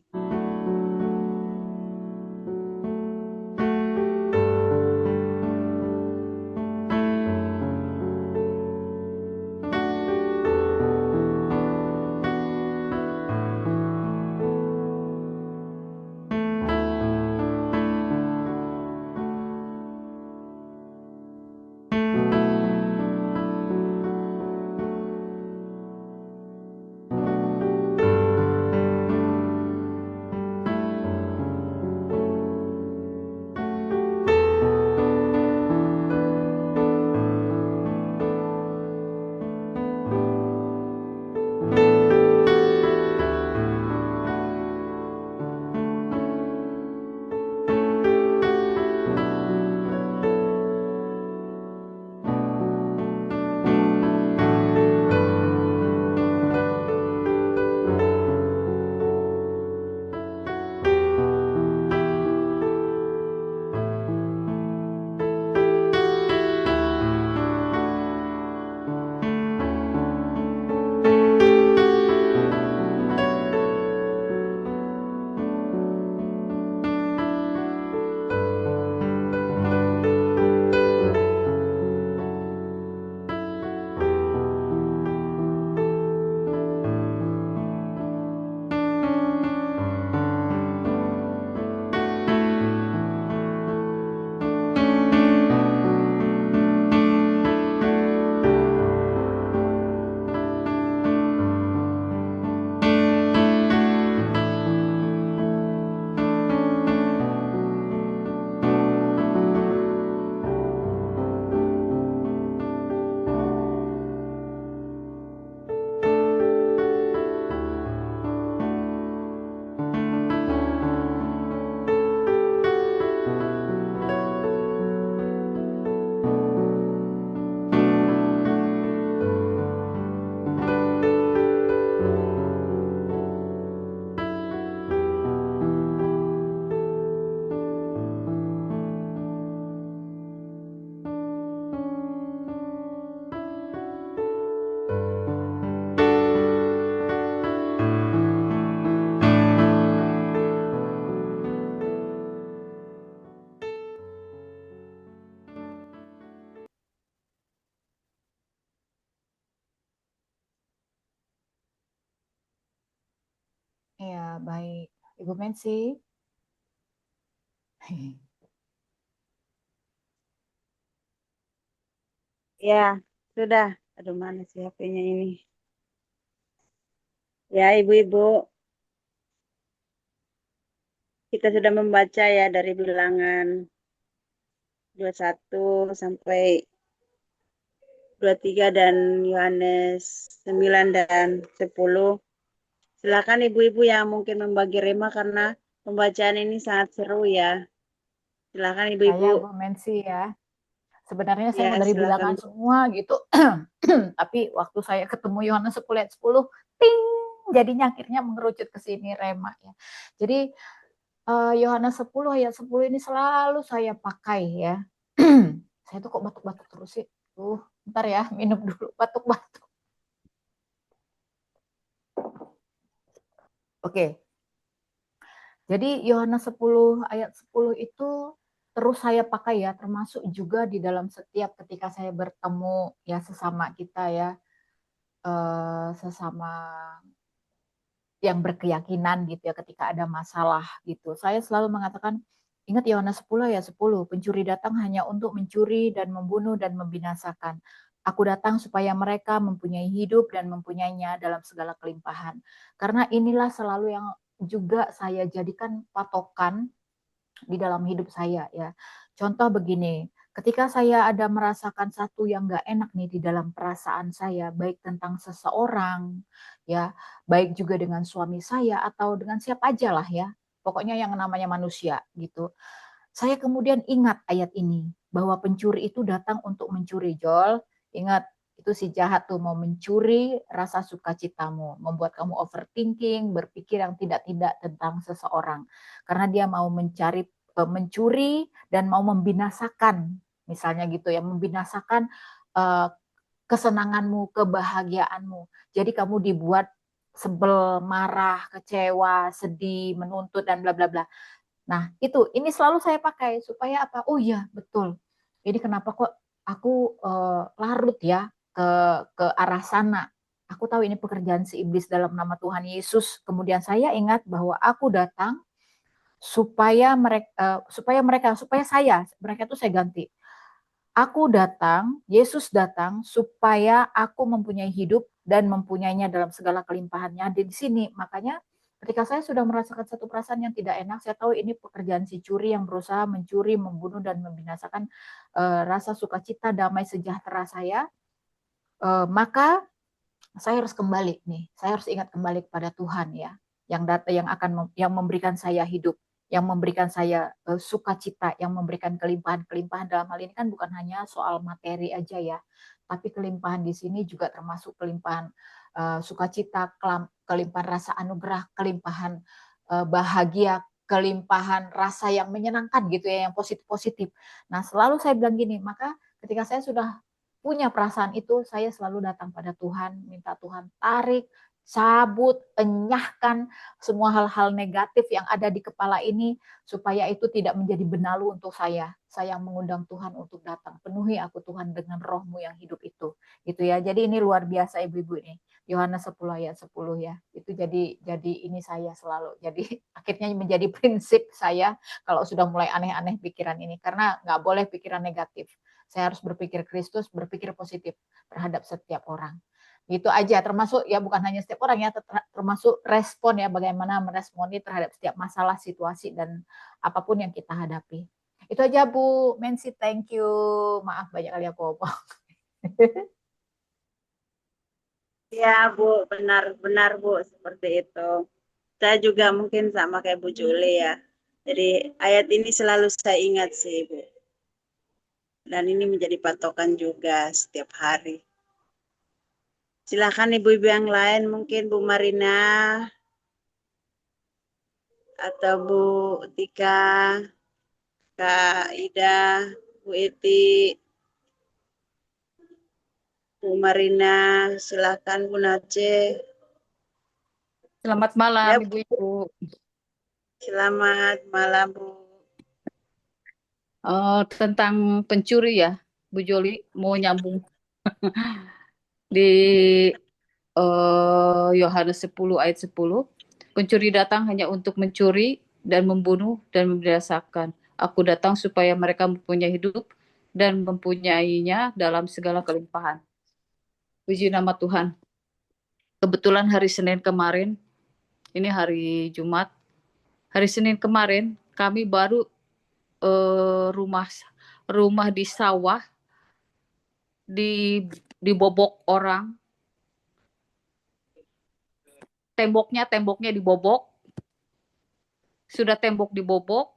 baik. Ibu Mensi. Ya, sudah. Aduh, mana sih HP-nya ini? Ya, ibu-ibu, kita sudah membaca ya dari bilangan 21 sampai 23 dan Yohanes 9 dan 10. Silakan ibu-ibu yang mungkin membagi rema karena pembacaan ini sangat seru ya. Silakan Saya ibu-ibu. Bu Mensi ya. Sebenarnya saya mau Ya, dari silakan. bilangan semua gitu. Tapi waktu saya ketemu Yohanes 10 ayat 10, ting, jadinya akhirnya mengerucut ke sini rema ya. Jadi Yohanes 10 ayat 10 ini selalu saya pakai ya. Saya tuh kok batuk-batuk terus sih. Bentar ya, minum dulu batuk-batuk. Oke. Jadi Yohanes 10 ayat 10 itu terus saya pakai ya, termasuk juga di dalam setiap ketika saya bertemu ya sesama kita ya, sesama yang berkeyakinan gitu ya, ketika ada masalah gitu. Saya selalu mengatakan, ingat Yohanes 10 ya 10, pencuri datang hanya untuk mencuri dan membunuh dan membinasakan. Aku datang supaya mereka mempunyai hidup dan mempunyainya dalam segala kelimpahan. Karena inilah selalu yang juga saya jadikan patokan di dalam hidup saya ya. Contoh begini, ketika saya ada merasakan satu yang nggak enak nih di dalam perasaan saya, baik tentang seseorang, ya, baik juga dengan suami saya atau dengan siapa aja lah ya, pokoknya yang namanya manusia gitu. Saya kemudian ingat ayat ini, bahwa pencuri itu datang untuk mencuri, Jol. Ingat, itu si jahat tuh mau mencuri rasa sukacitamu, membuat kamu overthinking, berpikir yang tidak-tidak tentang seseorang. Karena dia mau mencuri dan mau membinasakan, misalnya gitu ya, membinasakan kesenanganmu, kebahagiaanmu. Jadi kamu dibuat sebel, marah, kecewa, sedih, menuntut dan bla bla bla. Nah, ini selalu saya pakai supaya apa? Oh iya, betul. Jadi kenapa kok aku larut ya ke arah sana? Aku tahu ini pekerjaan si iblis dalam nama Tuhan Yesus. Kemudian saya ingat bahwa aku datang supaya mereka itu saya ganti. Aku datang, Yesus datang supaya aku mempunyai hidup dan mempunyainya dalam segala kelimpahannya. Di sini, makanya ketika saya sudah merasakan satu perasaan yang tidak enak, saya tahu ini pekerjaan si curi yang berusaha mencuri, membunuh, dan membinasakan rasa sukacita, damai, sejahtera saya. Maka saya harus kembali nih, saya harus ingat kembali kepada Tuhan ya, yang memberikan saya hidup, yang memberikan saya sukacita, yang memberikan kelimpahan-kelimpahan. Dalam hal ini kan bukan hanya soal materi aja ya, tapi kelimpahan di sini juga termasuk kelimpahan sukacita, kelimpahan rasa anugerah, kelimpahan bahagia, kelimpahan rasa yang menyenangkan gitu ya, yang positif-positif. Nah, selalu saya bilang gini, maka ketika saya sudah punya perasaan itu, saya selalu datang pada Tuhan, minta Tuhan tarik, cabut, enyahkan semua hal-hal negatif yang ada di kepala ini, supaya itu tidak menjadi benalu untuk saya. Saya mengundang Tuhan untuk datang. Penuhi aku Tuhan dengan roh-Mu yang hidup itu. Gitu ya. Jadi ini luar biasa ibu-ibu nih. Yohanes 10 ayat 10 ya. Itu jadi ini saya selalu. Jadi akhirnya menjadi prinsip saya kalau sudah mulai aneh-aneh pikiran ini. Karena nggak boleh pikiran negatif. Saya harus berpikir Kristus, berpikir positif terhadap setiap orang. Itu aja, termasuk ya bukan hanya setiap orang ya, termasuk respon ya, bagaimana meresponi terhadap setiap masalah, situasi, dan apapun yang kita hadapi. Itu aja Bu Mensi, thank you. Maaf banyak kali aku ngomong. Ya Bu, benar Bu, seperti itu. Saya juga mungkin sama kayak Bu Juli ya. Jadi ayat ini selalu saya ingat sih Bu. Dan ini menjadi patokan juga setiap hari. Silakan ibu-ibu yang lain, mungkin Bu Marina atau Bu Tika, Kak Ida, Bu Eti, Bu Marina, silakan Bu Nace. Selamat malam Ya, Ibu-Ibu. selamat malam Bu. Tentang pencuri ya, Bu Joli mau nyambung di Yohanes 10 ayat 10. Pencuri datang hanya untuk mencuri dan membunuh dan membinasakan. Aku datang supaya mereka mempunyai hidup dan mempunyainya dalam segala kelimpahan. Puji nama Tuhan. Kebetulan hari Senin kemarin, ini hari Jumat, hari Senin kemarin kami baru rumah di sawah dibobok orang. Temboknya dibobok. Sudah tembok dibobok,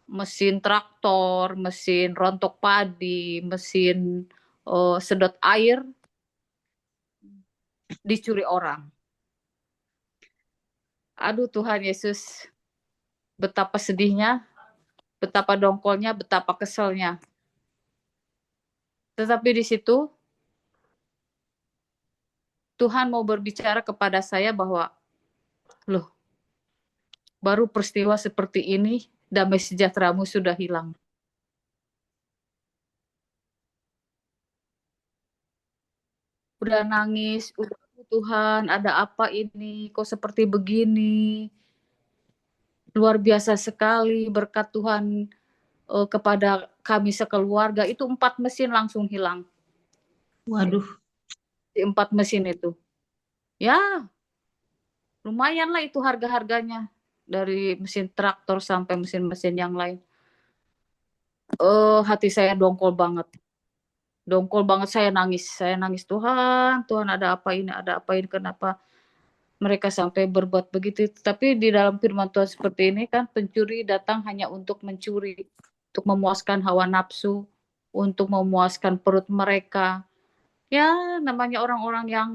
mesin traktor, mesin rontok padi, mesin sedot air dicuri orang. Aduh Tuhan Yesus, betapa sedihnya, betapa dongkolnya, betapa keselnya. Tetapi di situ Tuhan mau berbicara kepada saya bahwa, loh, baru peristiwa seperti ini, damai sejahteramu sudah hilang. Udah nangis, udah Tuhan, ada apa ini? Kok seperti begini? Luar biasa sekali berkat Tuhan kepada kami sekeluarga. Itu 4 mesin langsung hilang. Waduh. Di 4 mesin itu. Ya, lumayan lah itu harga-harganya. Dari mesin traktor sampai mesin-mesin yang lain. Hati saya dongkol banget. Dongkol banget, saya nangis. Saya nangis, Tuhan ada apa ini, kenapa mereka sampai berbuat begitu. Tapi di dalam firman Tuhan seperti ini kan, pencuri datang hanya untuk mencuri, untuk memuaskan hawa nafsu, untuk memuaskan perut mereka. Ya, namanya orang-orang yang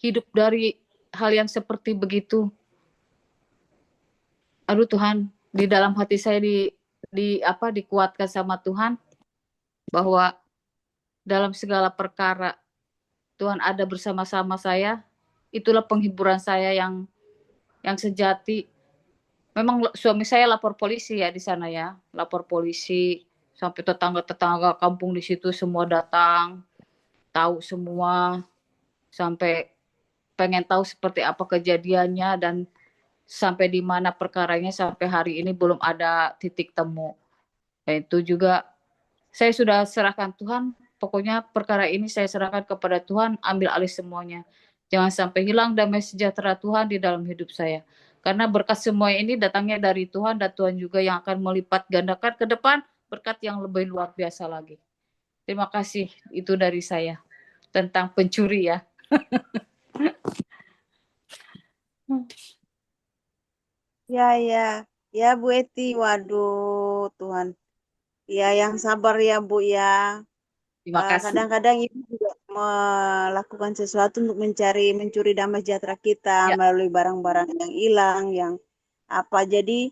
hidup dari hal yang seperti begitu. Aduh Tuhan, di dalam hati saya dikuatkan sama Tuhan bahwa dalam segala perkara Tuhan ada bersama-sama saya. Itulah penghiburan saya yang sejati. Memang suami saya lapor polisi ya di sana ya, lapor polisi, sampai tetangga-tetangga kampung di situ semua datang, tahu semua, sampai pengen tahu seperti apa kejadiannya dan sampai di mana perkaranya, sampai hari ini belum ada titik temu. Dan itu juga saya sudah serahkan Tuhan, pokoknya perkara ini saya serahkan kepada Tuhan, ambil alih semuanya. Jangan sampai hilang damai sejahtera Tuhan di dalam hidup saya. Karena berkat semua ini datangnya dari Tuhan, dan Tuhan juga yang akan melipat gandakan ke depan berkat yang lebih luar biasa lagi. Terima kasih, itu dari saya. Tentang pencuri ya. Ya Bu Eti, waduh Tuhan. Ya yang sabar ya Bu ya. Terima kasih. Kadang-kadang Ibu juga melakukan sesuatu untuk mencuri damai sejahtera kita melalui barang-barang yang hilang, yang apa. Jadi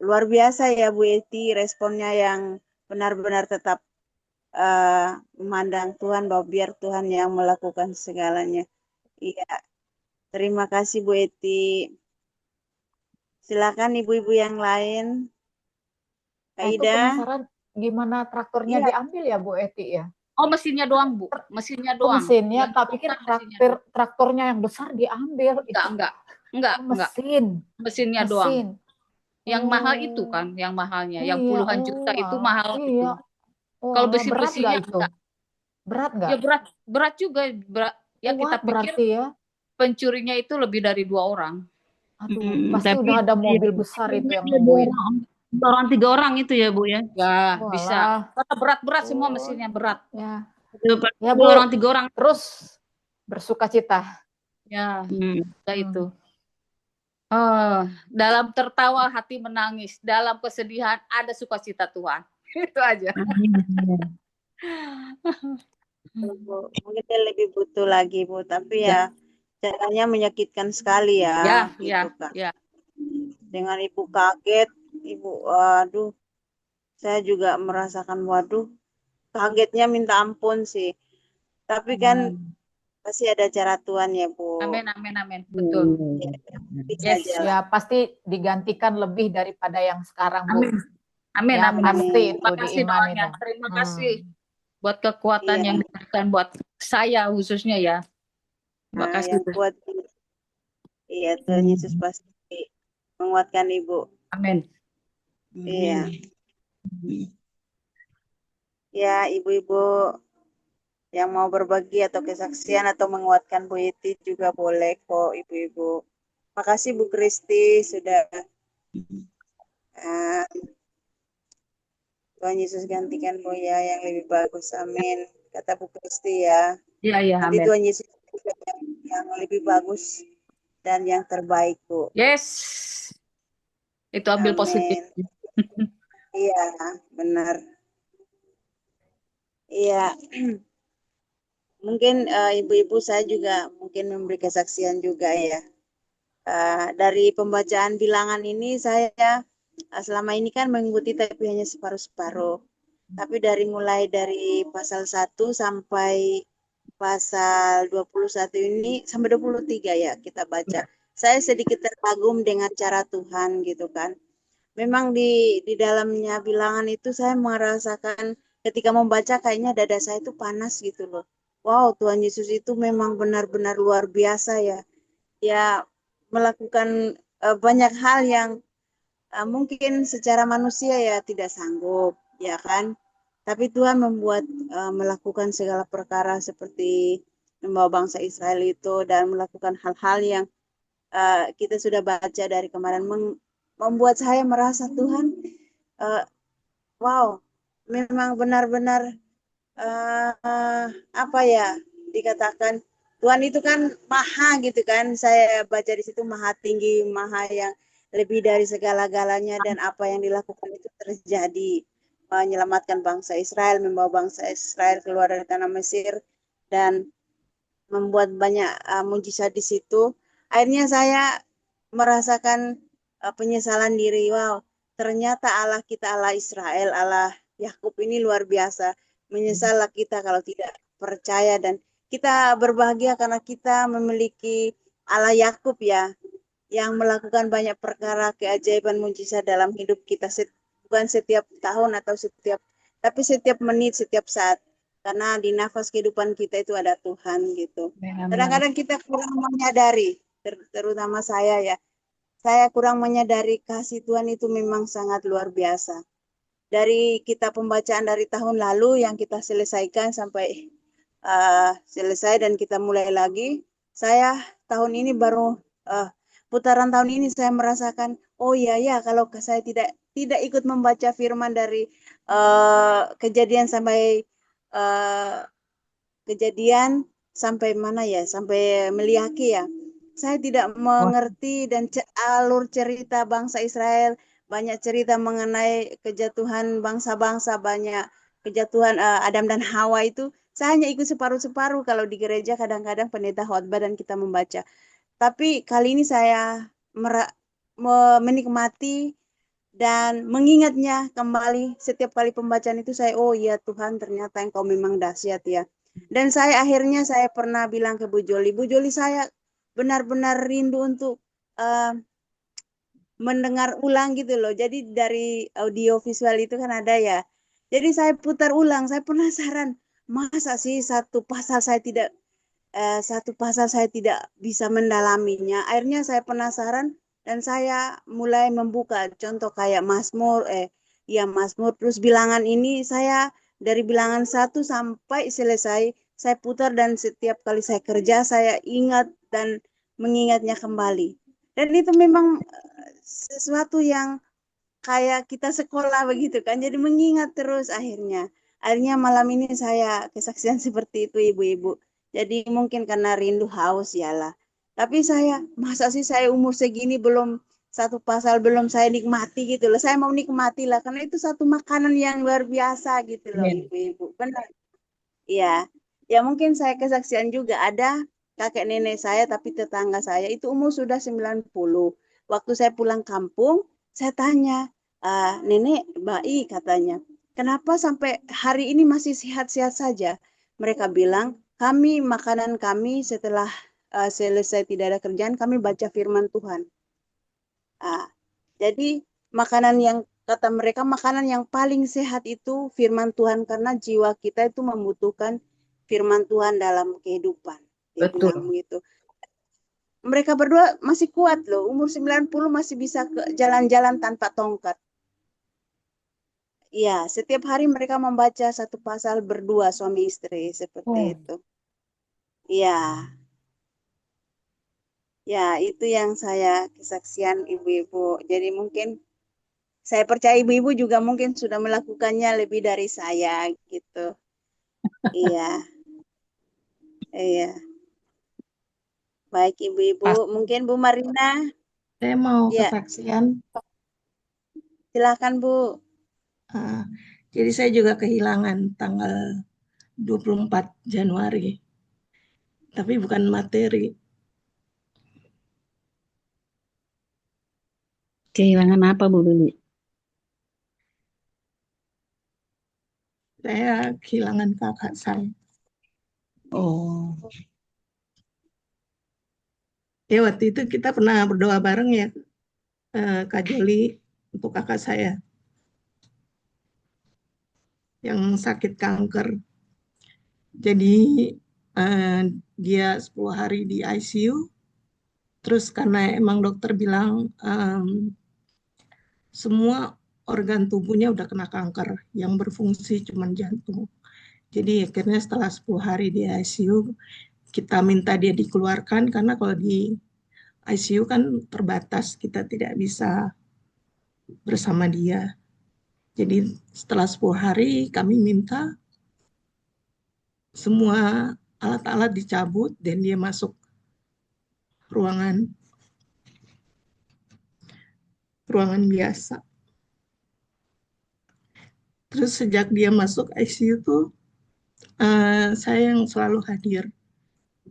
luar biasa ya Bu Eti, responnya yang benar-benar tetap memandang Tuhan, bahwa biar Tuhan yang melakukan segalanya. Iya, terima kasih Bu Eti. Silakan ibu-ibu yang lain. Nah, itu penasaran gimana traktornya diambil ya Bu Eti ya? Oh, mesinnya doang Bu, mesinnya doang. Mesinnya, tak pikir traktornya yang besar diambil. Enggak. Mesinnya doang. Yang mahal itu kan, yang mahalnya, yang puluhan juta itu mahal itu. Kalau besi-besinya enggak. Berat enggak? Ya berat juga, ya kita pikir ya. Pencurinya itu lebih dari 2 orang. Aduh, pasti udah ada mobil besar itu yang nungguin. 3 orang itu ya Bu ya? Ya, bisa. Karena berat-berat semua mesinnya berat. Ya. Ya, Bu. 3 orang. Terus bersuka cita. Ya, itu. Dalam tertawa hati menangis, dalam kesedihan ada sukacita Tuhan. Itu aja. Mungkin dia lebih butuh lagi Bu, tapi ya caranya menyakitkan sekali ya. Ya. Dengan Ibu kaget, Ibu, aduh, saya juga merasakan, waduh, kagetnya minta ampun sih. Tapi kan pasti ada cara Tuhan ya Bu. Amin. Betul. Ya, pasti digantikan lebih daripada yang sekarang Bu. Amin. Pasti Terima kasih doanya. Terima kasih buat kekuatan yang diberikan buat saya khususnya ya. Terima kasih. Iya, Tuhan Yesus pasti menguatkan Ibu. Amin. Iya. Ya, ibu-ibu yang mau berbagi atau kesaksian atau menguatkan Bu Yeti juga boleh kok, ibu-ibu. Makasih Bu Kristi sudah Tuhan Yesus gantikan Bu ya yang lebih bagus. Amin. Kata Bu Kristi ya. Iya, iya, Nanti amin. Tuhan Yesus yang lebih bagus dan yang terbaik, Bu. Yes. Itu ambil positif. Amin. Iya, benar. Iya. Mungkin ibu-ibu saya juga mungkin memberi kesaksian juga ya. Dari pembacaan bilangan ini saya selama ini kan mengikuti tapi hanya separuh-separuh. Tapi mulai dari pasal 1 sampai pasal 21 ini sampai 23 ya kita baca. Saya sedikit terkagum dengan cara Tuhan gitu kan. Memang di dalamnya bilangan itu saya merasakan ketika membaca kayaknya dada saya itu panas gitu loh. Wow, Tuhan Yesus itu memang benar-benar luar biasa ya. Ya melakukan banyak hal yang mungkin secara manusia ya tidak sanggup, ya kan? Tapi Tuhan membuat melakukan segala perkara seperti membawa bangsa Israel itu dan melakukan hal-hal yang kita sudah baca dari kemarin membuat saya merasa Tuhan, wow, memang benar-benar apa ya dikatakan Tuhan itu kan maha gitu kan. Saya baca di situ maha tinggi, maha yang lebih dari segala-galanya dan apa yang dilakukan itu terjadi menyelamatkan bangsa Israel, membawa bangsa Israel keluar dari tanah Mesir dan membuat banyak mujizat di situ. Akhirnya saya merasakan penyesalan diri. Wow, ternyata Allah kita Allah Israel, Allah Yakub ini luar biasa. Menyesallah kita kalau tidak percaya dan kita berbahagia karena kita memiliki Allah Yakub ya, yang melakukan banyak perkara keajaiban mujizat dalam hidup kita, bukan setiap tahun atau tapi setiap menit, setiap saat. Karena di nafas kehidupan kita itu ada Tuhan gitu. Kadang-kadang kita kurang menyadari, terutama saya ya, saya kurang menyadari kasih Tuhan itu memang sangat luar biasa. Dari kita pembacaan dari tahun lalu yang kita selesaikan sampai selesai dan kita mulai lagi, saya tahun ini baru putaran tahun ini saya merasakan, oh iya ya kalau saya tidak ikut membaca firman dari kejadian sampai kejadian sampai mana ya, sampai Meliaki ya. Saya tidak mengerti dan alur cerita bangsa Israel, banyak cerita mengenai kejatuhan bangsa-bangsa, banyak kejatuhan Adam dan Hawa itu. Saya hanya ikut separuh-separuh kalau di gereja kadang-kadang pendeta khotbah dan kita membaca. Tapi kali ini saya menikmati dan mengingatnya kembali setiap kali pembacaan itu saya, oh iya Tuhan ternyata Engkau memang dahsyat ya. Dan saya akhirnya saya pernah bilang ke Bu Joli saya benar-benar rindu untuk mendengar ulang gitu loh. Jadi dari audio visual itu kan ada ya. Jadi saya putar ulang, saya penasaran masa sih satu pasal saya tidak bisa mendalaminya. Akhirnya saya penasaran dan saya mulai membuka contoh kayak Mazmur, Mazmur plus bilangan ini saya dari bilangan 1 sampai selesai saya putar dan setiap kali saya kerja saya ingat dan mengingatnya kembali. Dan itu memang sesuatu yang kayak kita sekolah begitu kan. Jadi mengingat terus akhirnya. Akhirnya malam ini saya kesaksian seperti itu ibu-ibu. Jadi mungkin karena rindu haus ya lah. Tapi saya, masa sih saya umur segini belum satu pasal belum saya nikmati gitu loh. Saya mau nikmati lah karena itu satu makanan yang luar biasa gitu loh ibu-ibu. Benar. Iya. Ya mungkin saya kesaksian juga ada kakek nenek saya tapi tetangga saya itu umur sudah 90. Waktu saya pulang kampung, saya tanya, nenek baik katanya. Kenapa sampai hari ini masih sehat-sehat saja? Mereka bilang, makanan kami setelah selesai tidak ada kerjaan, kami baca firman Tuhan. Jadi makanan yang kata mereka makanan yang paling sehat itu firman Tuhan karena jiwa kita itu membutuhkan firman Tuhan dalam kehidupan. Dia bilang begitu. mereka berdua masih kuat loh, umur 90 masih bisa jalan-jalan tanpa tongkat. Ya, setiap hari mereka membaca satu pasal berdua suami istri seperti itu. Ya, ya itu yang saya kesaksian ibu-ibu. Jadi mungkin saya percaya ibu-ibu juga mungkin sudah melakukannya lebih dari saya gitu. Iya, iya. Baik ibu-ibu, mungkin Bu Marina. Saya mau Ya, kesaksian. silakan Bu. Jadi saya juga kehilangan tanggal 24 Januari. Tapi bukan materi. Kehilangan apa Bu Lili? Saya kehilangan kakak saya. Oh, Ya waktu itu kita pernah berdoa bareng ya, Kak Joli, untuk kakak saya yang sakit kanker. Jadi dia 10 hari di ICU. Terus karena emang dokter bilang semua organ tubuhnya udah kena kanker, yang berfungsi cuma jantung. Jadi akhirnya setelah 10 hari di ICU, kita minta dia dikeluarkan karena kalau di ICU kan terbatas, kita tidak bisa bersama dia. Jadi setelah 10 hari kami minta semua alat-alat dicabut dan dia masuk ruangan biasa. Terus sejak dia masuk ICU tuh saya yang selalu hadir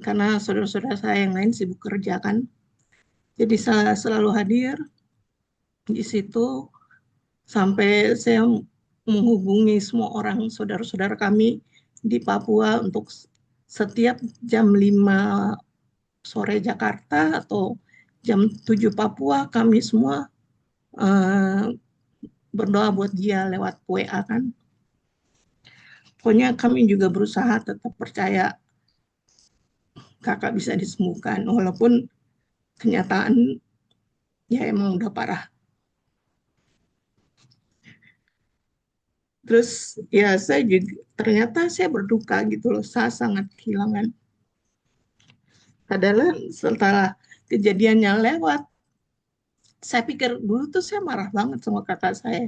karena saudara-saudara saya yang lain sibuk kerja kan. Jadi saya selalu hadir di situ sampai saya menghubungi semua orang saudara-saudara kami di Papua untuk setiap jam 5 sore Jakarta atau jam 7 Papua kami semua berdoa buat dia lewat WA kan. Pokoknya kami juga berusaha tetap percaya kakak bisa disembuhkan walaupun kenyataan ya emang udah parah. Terus ya saya juga ternyata saya berduka gitu loh, saya sangat kehilangan. Adalah setelah kejadiannya lewat, saya pikir dulu tuh saya marah banget sama kakak saya.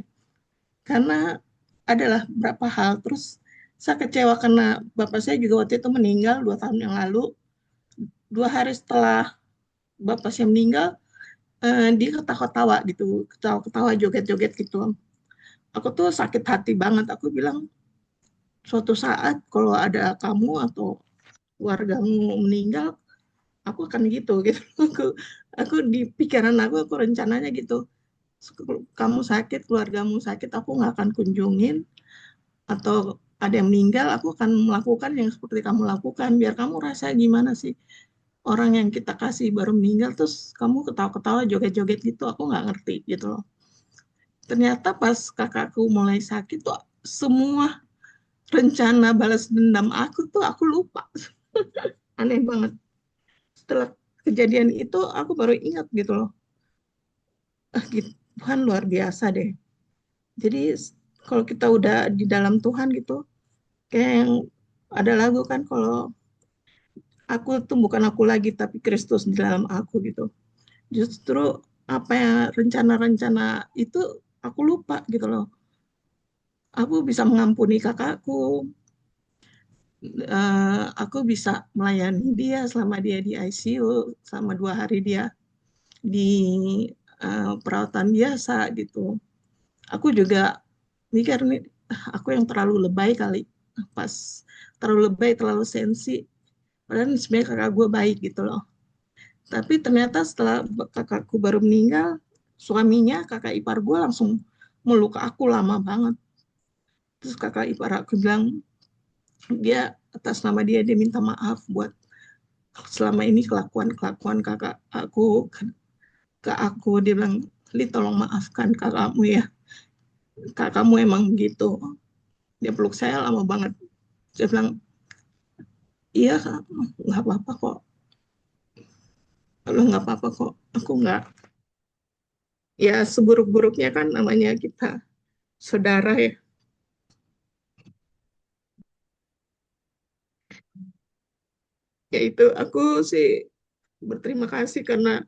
Karena adalah beberapa hal, terus saya kecewa karena bapak saya juga waktu itu meninggal 2 tahun yang lalu. 2 hari setelah bapak saya meninggal, dia ketawa-tawa gitu, ketawa-ketawa, joget-joget gitu. Aku tuh sakit hati banget, aku bilang, suatu saat kalau ada kamu atau keluargamu meninggal, aku akan gitu. Aku di pikiran aku rencananya gitu. Kamu sakit, keluargamu sakit, aku nggak akan kunjungin. Atau ada yang meninggal, aku akan melakukan yang seperti kamu lakukan. Biar kamu rasa gimana sih. Orang yang kita kasih baru meninggal, terus kamu ketawa-ketawa, joget-joget gitu. Aku nggak ngerti gitu loh. Ternyata pas kakakku mulai sakit tuh, semua rencana balas dendam aku tuh aku lupa. Aneh banget. Setelah kejadian itu aku baru ingat gitu loh. Gitu, Tuhan luar biasa deh. Jadi kalau kita udah di dalam Tuhan gitu, kayak yang ada lagu kan, kalau aku tuh bukan aku lagi tapi Kristus di dalam aku gitu. Justru apa yang rencana-rencana itu aku lupa gitu loh. Aku bisa mengampuni kakakku, aku bisa melayani dia selama dia di ICU, selama 2 hari dia di perawatan biasa gitu. Aku juga mikir nih, aku yang terlalu lebay kali, pas terlalu lebay, terlalu sensi. Padahal sebenarnya kakak gue baik gitu loh. Tapi ternyata setelah kakakku baru meninggal, suaminya, kakak ipar gue langsung meluk aku lama banget. Terus kakak ipar aku bilang, dia atas nama dia minta maaf buat selama ini kelakuan kakak aku ke aku. Dia bilang, Li tolong maafkan kakakmu ya, kakakmu emang begitu. Dia peluk saya lama banget. Saya bilang, iya kak, nggak apa-apa kok. Kalau nggak apa-apa kok, aku nggak, ya seburuk-buruknya kan namanya kita saudara ya. Ya itu aku sih berterima kasih karena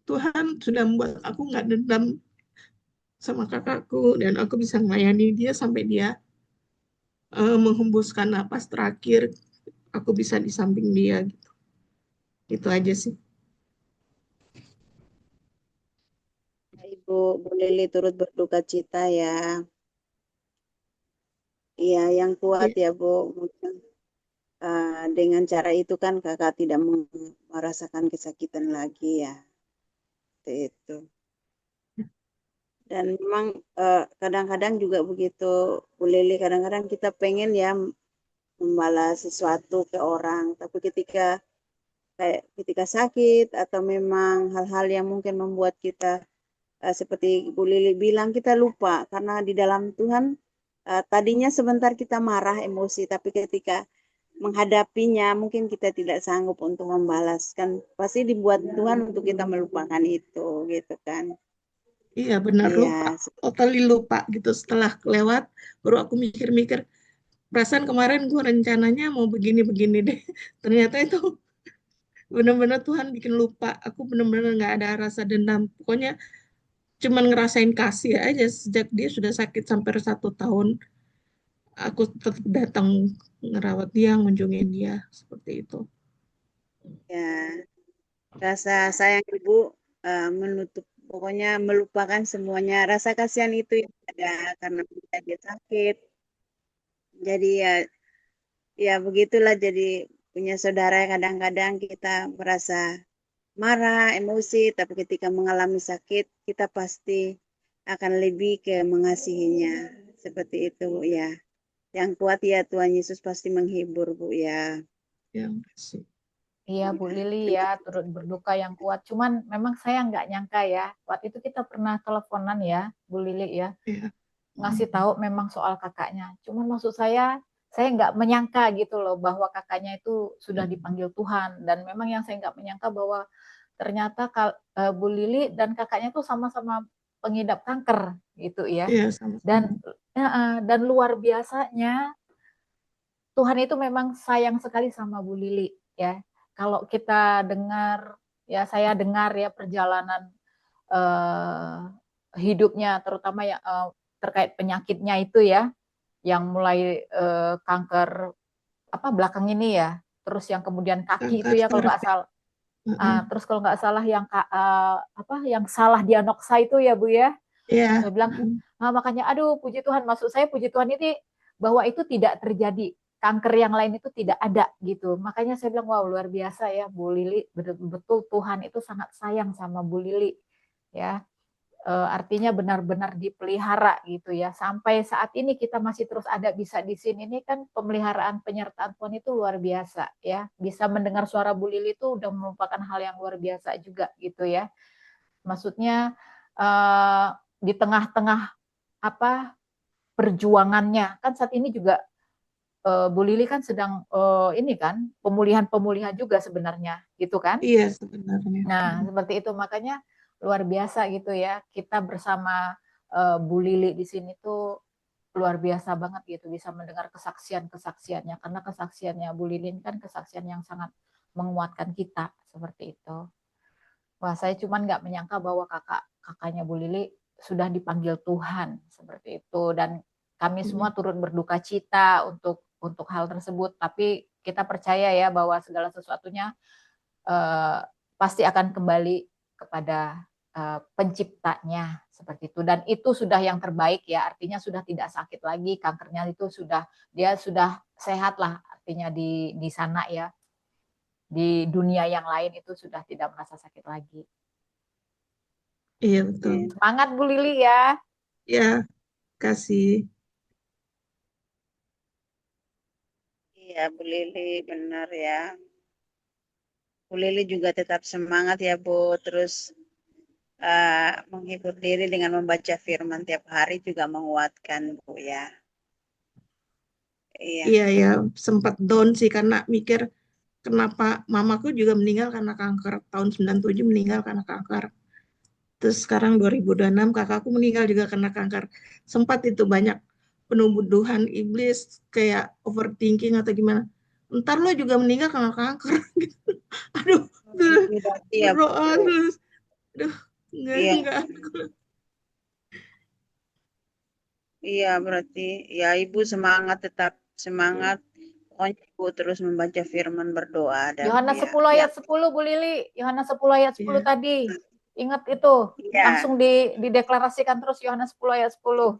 Tuhan sudah membuat aku nggak dendam sama kakakku dan aku bisa melayani dia sampai dia menghembuskan napas terakhir, aku bisa di samping dia gitu. Itu aja sih. Ibu Bu Lili turut berduka cita ya. Iya, yang kuat Ya, ya Bu. Mungkin dengan cara itu kan kakak tidak merasakan kesakitan lagi ya. Seperti itu. Dan memang kadang-kadang juga begitu Bu Lili, kadang-kadang kita pengen ya membalas sesuatu ke orang, tapi ketika sakit atau memang hal-hal yang mungkin membuat kita seperti Bu Lili bilang, kita lupa karena di dalam Tuhan tadinya sebentar kita marah emosi, tapi ketika menghadapinya mungkin kita tidak sanggup untuk membalaskan, pasti dibuat Tuhan untuk kita melupakan itu gitu kan. iya benar, Iya, lupa, totally lupa gitu. Setelah lewat, baru aku mikir-mikir, perasaan kemarin gue rencananya mau begini-begini deh. Ternyata itu benar-benar Tuhan bikin lupa. Aku benar-benar nggak ada rasa dendam. Pokoknya cuman ngerasain kasih aja sejak dia sudah sakit sampai 1 tahun. Aku tetap datang ngerawat dia, ngunjungin dia seperti itu. ya. Rasa sayang ibu menutup, pokoknya melupakan semuanya. Rasa kasihan itu yang ada karena dia sakit. Jadi ya begitulah, jadi punya saudara yang kadang-kadang kita merasa marah, emosi, tapi ketika mengalami sakit, kita pasti akan lebih ke mengasihinya. Seperti itu, Bu, ya. Yang kuat ya, Tuhan Yesus pasti menghibur, Bu, ya. Ya, kasih. Iya Bu Lili ya, turut berduka yang kuat. Cuman memang saya nggak nyangka ya, waktu itu kita pernah teleponan ya, Bu Lili ya, Ya. ngasih tahu memang soal kakaknya. Cuman maksud saya nggak menyangka gitu loh bahwa kakaknya itu sudah dipanggil Tuhan. Dan memang yang saya nggak menyangka bahwa ternyata Bu Lili dan kakaknya tuh sama-sama pengidap kanker gitu ya. Iya, sama-sama. Dan luar biasanya Tuhan itu memang sayang sekali sama Bu Lili ya. Kalau kita dengar ya, saya dengar ya perjalanan hidupnya, terutama ya terkait penyakitnya itu ya, yang mulai kanker belakang ini ya, terus yang kemudian kaki itu Kanker ya kalau nggak cervix. salah. Terus kalau nggak salah yang salah diagnosa itu ya Bu ya. Iya. Saya bilang, makanya aduh puji Tuhan, maksud saya puji Tuhan ini bahwa itu tidak terjadi, kanker yang lain itu tidak ada gitu. Makanya saya bilang wow luar biasa ya Bu Lili, betul Tuhan itu sangat sayang sama Bu Lili ya. Artinya benar-benar dipelihara gitu ya. Sampai saat ini kita masih terus ada bisa di sini, ini kan pemeliharaan penyertaan Tuhan itu luar biasa ya. Bisa mendengar suara Bu Lili itu udah merupakan hal yang luar biasa juga gitu ya. Maksudnya di tengah-tengah perjuangannya kan saat ini juga Bu Lili kan sedang ini kan pemulihan juga sebenarnya gitu kan. Iya sebenarnya. Nah seperti itu, makanya luar biasa gitu ya, kita bersama Bu Lili di sini tuh luar biasa banget gitu, bisa mendengar kesaksiannya, karena kesaksiannya Bu Lili kan kesaksian yang sangat menguatkan kita seperti itu. Wah, saya cuman nggak menyangka bahwa kakaknya Bu Lili sudah dipanggil Tuhan seperti itu, dan kami semua turut berduka cita untuk hal tersebut. Tapi kita percaya ya bahwa segala sesuatunya pasti akan kembali kepada penciptanya seperti itu, dan itu sudah yang terbaik ya, artinya sudah tidak sakit lagi, kankernya itu dia sudah sehat lah artinya di sana ya. Di dunia yang lain itu sudah tidak merasa sakit lagi. Iya betul. Semangat Bu Lili ya. Ya, kasih. Iya Bu Lili, benar ya. Bu Lili juga tetap semangat ya Bu, terus menghibur diri dengan membaca firman tiap hari juga menguatkan Bu ya. Iya. Iya ya, sempat down sih karena mikir kenapa mamaku juga meninggal karena kanker. Tahun 97 meninggal karena kanker. Terus sekarang 2026 kakakku meninggal juga karena kanker. Sempat itu banyak penuduhan iblis kayak overthinking atau gimana. Ntar lo juga meninggal karena kanker. Aduh, Iya, berdoa Bu. terus. Aduh, Iya, enggak. iya berarti ya Ibu semangat, tetap semangat. Pokoknya Ibu terus membaca firman, berdoa, dan Yohanes ya 10 ayat 10 Bu Lili. Yohanes 10 ayat 10 tadi. Ingat itu. Iya. Langsung dideklarasikan terus Yohanes 10 ayat 10.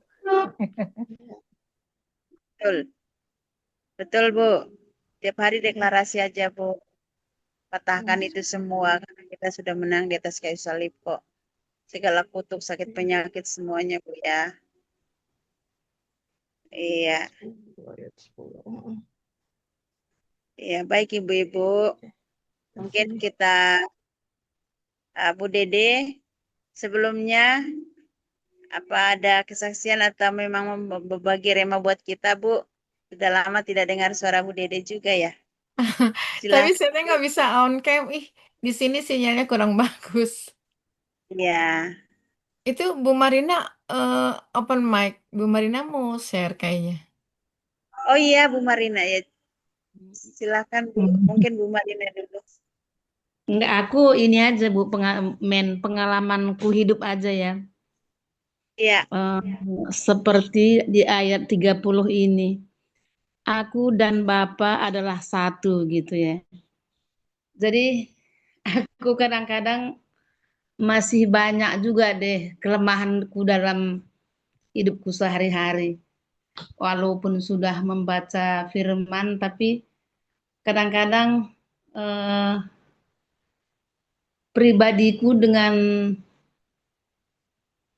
Betul. Betul, Bu. Tiap hari deklarasi aja, Bu. Patahkan itu semua karena kita sudah menang di atas kayu salib kok. Segala kutuk, sakit, penyakit semuanya, Bu ya. Iya. Iya, baik Ibu-ibu. Mungkin kita Bu Dede sebelumnya apa ada kesaksian atau memang berbagi rema buat kita, Bu? Sudah lama tidak dengar suara Bu Dede juga ya. Tapi Silakan. saya nggak bisa on cam. Ih, di sini sinyalnya kurang bagus. Iya. Itu Bu Marina open mic. Bu Marina mau share kayaknya. Oh iya, Bu Marina ya. Silakan Bu. Mungkin Bu Marina dulu. Enggak, aku ini aja Bu, pengalamanku hidup aja ya. Iya. Seperti di ayat 30 ini. Aku dan Bapa adalah satu gitu ya. Jadi aku kadang-kadang masih banyak juga deh kelemahanku dalam hidupku sehari-hari. Walaupun sudah membaca firman, tapi kadang-kadang pribadiku dengan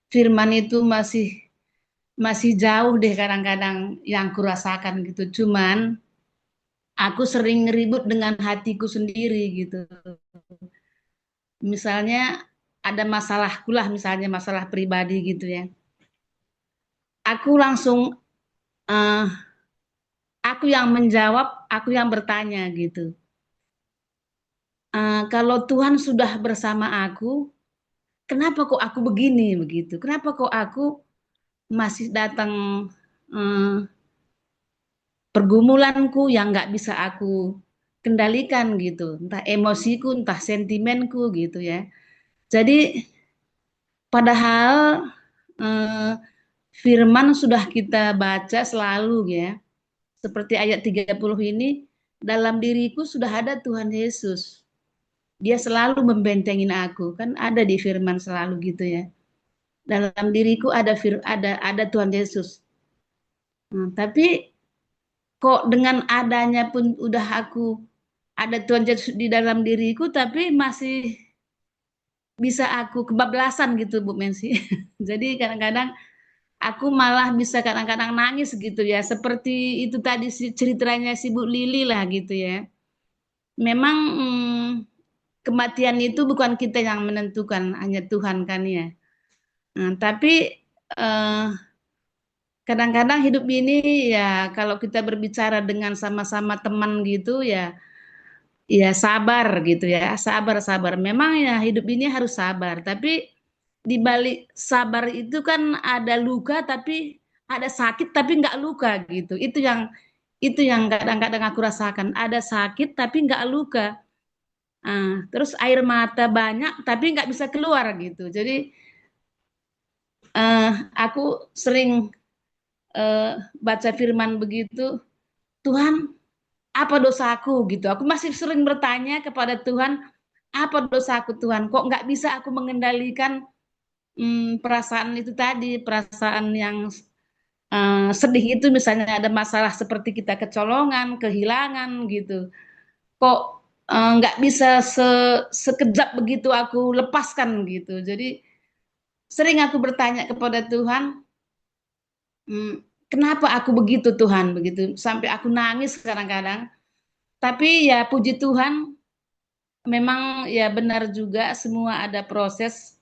firman itu masih jauh deh kadang-kadang yang kurasakan gitu. Cuman aku sering ngeribut dengan hatiku sendiri gitu. Misalnya ada masalahku lah, misalnya masalah pribadi gitu ya. Aku langsung aku yang menjawab, aku yang bertanya gitu. Kalau Tuhan sudah bersama aku, kenapa kok aku begini begitu? Kenapa kok aku masih datang pergumulanku yang nggak bisa aku kendalikan gitu, entah emosiku, entah sentimenku gitu ya. Jadi padahal firman sudah kita baca selalu ya, seperti ayat 30 ini, dalam diriku sudah ada Tuhan Yesus. Dia selalu membentengin aku, kan ada di firman selalu gitu ya. Dalam diriku ada Tuhan Yesus. Tapi kok dengan adanya pun udah aku ada Tuhan Yesus di dalam diriku, tapi masih bisa aku kebablasan gitu Bu Mensi. Jadi kadang-kadang aku malah bisa kadang-kadang nangis gitu ya. Seperti itu tadi ceritanya si Bu Lili lah gitu ya. Memang kematian itu bukan kita yang menentukan, hanya Tuhan kan ya. Tapi kadang-kadang hidup ini ya kalau kita berbicara dengan sama-sama teman gitu ya, ya sabar gitu ya, sabar. Memang ya hidup ini harus sabar, tapi di balik sabar itu kan ada luka, tapi ada sakit tapi nggak luka gitu. Itu yang kadang-kadang aku rasakan. Ada sakit tapi nggak luka. Terus air mata banyak tapi nggak bisa keluar gitu. Jadi aku sering baca firman begitu, Tuhan apa dosaku gitu. Aku masih sering bertanya kepada Tuhan, apa dosaku Tuhan? Kok nggak bisa aku mengendalikan perasaan itu tadi, perasaan yang sedih itu, misalnya ada masalah seperti kita kecolongan, kehilangan gitu. Kok nggak bisa sekejap begitu aku lepaskan gitu. Jadi sering aku bertanya kepada Tuhan, kenapa aku begitu Tuhan begitu, sampai aku nangis kadang-kadang. Tapi ya puji Tuhan, memang ya benar juga semua ada proses.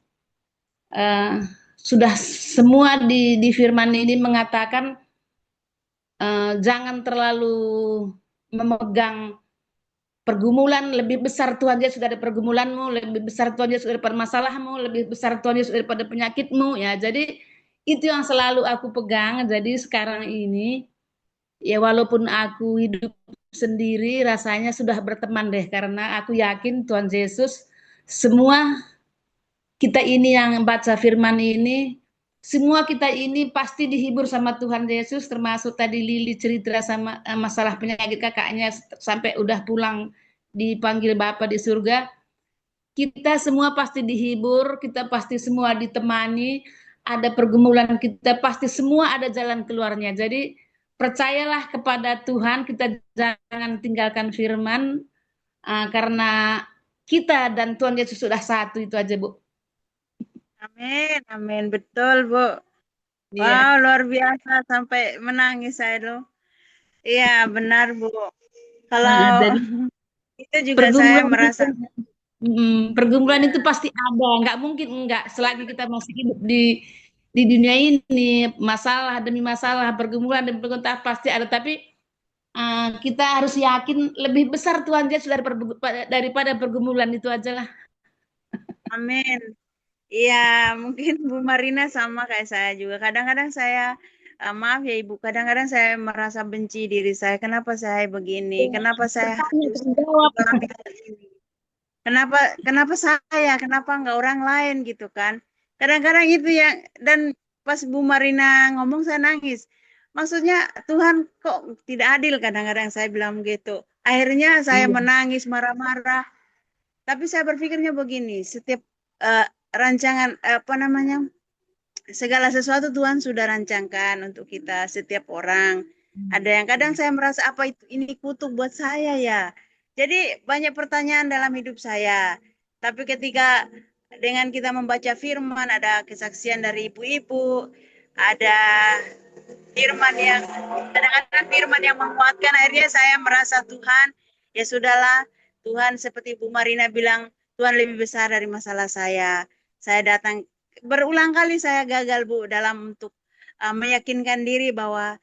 Sudah semua di firman ini mengatakan jangan terlalu memegang pergumulan, lebih besar Tuhan Yesus dari pergumulanmu, lebih besar Tuhan Yesus daripada masalahmu, lebih besar Tuhan Yesus daripada penyakitmu ya. Jadi itu yang selalu aku pegang. Jadi sekarang ini ya walaupun aku hidup sendiri rasanya sudah berteman deh karena aku yakin Tuhan Yesus semua kita ini yang baca firman ini semua kita ini pasti dihibur sama Tuhan Yesus termasuk tadi Lili cerita sama masalah penyakit kakaknya sampai udah pulang dipanggil Bapa di surga. Kita semua pasti dihibur, kita pasti semua ditemani, ada pergumulan kita pasti semua ada jalan keluarnya. Jadi percayalah kepada Tuhan, kita jangan tinggalkan firman karena kita dan Tuhan Yesus sudah satu itu aja, Bu. Amin, amin. Betul, Bu. Iya. Wow, luar biasa sampai menangis saya loh. Iya, benar, Bu. Kalau Jadi itu juga saya merasa pergumulan itu pasti ada, nggak mungkin enggak selagi kita masih hidup di dunia ini masalah demi masalah, pergumulan demi pergumulan pasti ada. Tapi kita harus yakin lebih besar Tuhan Yesus daripada pergumulan itu aja lah. amin. Iya, mungkin Bu Marina sama kayak saya juga. Kadang-kadang saya, maaf ya Ibu, kadang-kadang saya merasa benci diri saya. Kenapa saya begini? Kenapa saya harus mengalami hal ini? Kenapa saya? Kenapa nggak orang lain gitu kan? Kadang-kadang itu yang dan pas Bu Marina ngomong saya nangis. Maksudnya Tuhan kok tidak adil kadang-kadang saya bilang begitu. Akhirnya saya menangis marah-marah. Tapi saya berpikirnya begini, setiap rancangan apa namanya? Segala sesuatu Tuhan sudah rancangkan untuk kita setiap orang. Ada yang kadang saya merasa apa itu ini kutuk buat saya ya. Jadi banyak pertanyaan dalam hidup saya. Tapi ketika dengan kita membaca firman ada kesaksian dari ibu-ibu, ada firman yang kadang-kadang firman yang menguatkan akhirnya saya merasa Tuhan ya sudahlah Tuhan seperti Bu Marina bilang Tuhan lebih besar dari masalah saya. Saya datang berulang kali saya gagal Bu dalam untuk meyakinkan diri bahwa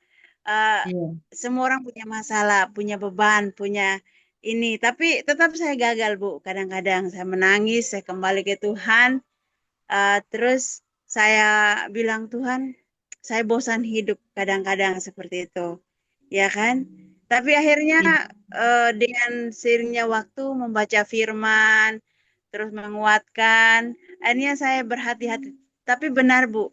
semua orang punya masalah, punya beban, punya ini. Tapi tetap saya gagal Bu. Kadang-kadang saya menangis, saya kembali ke Tuhan. Terus saya bilang Tuhan, saya bosan hidup kadang-kadang seperti itu, ya kan? Tapi akhirnya dengan seiringnya waktu membaca firman, terus menguatkan, akhirnya saya berhati-hati. Tapi benar Bu,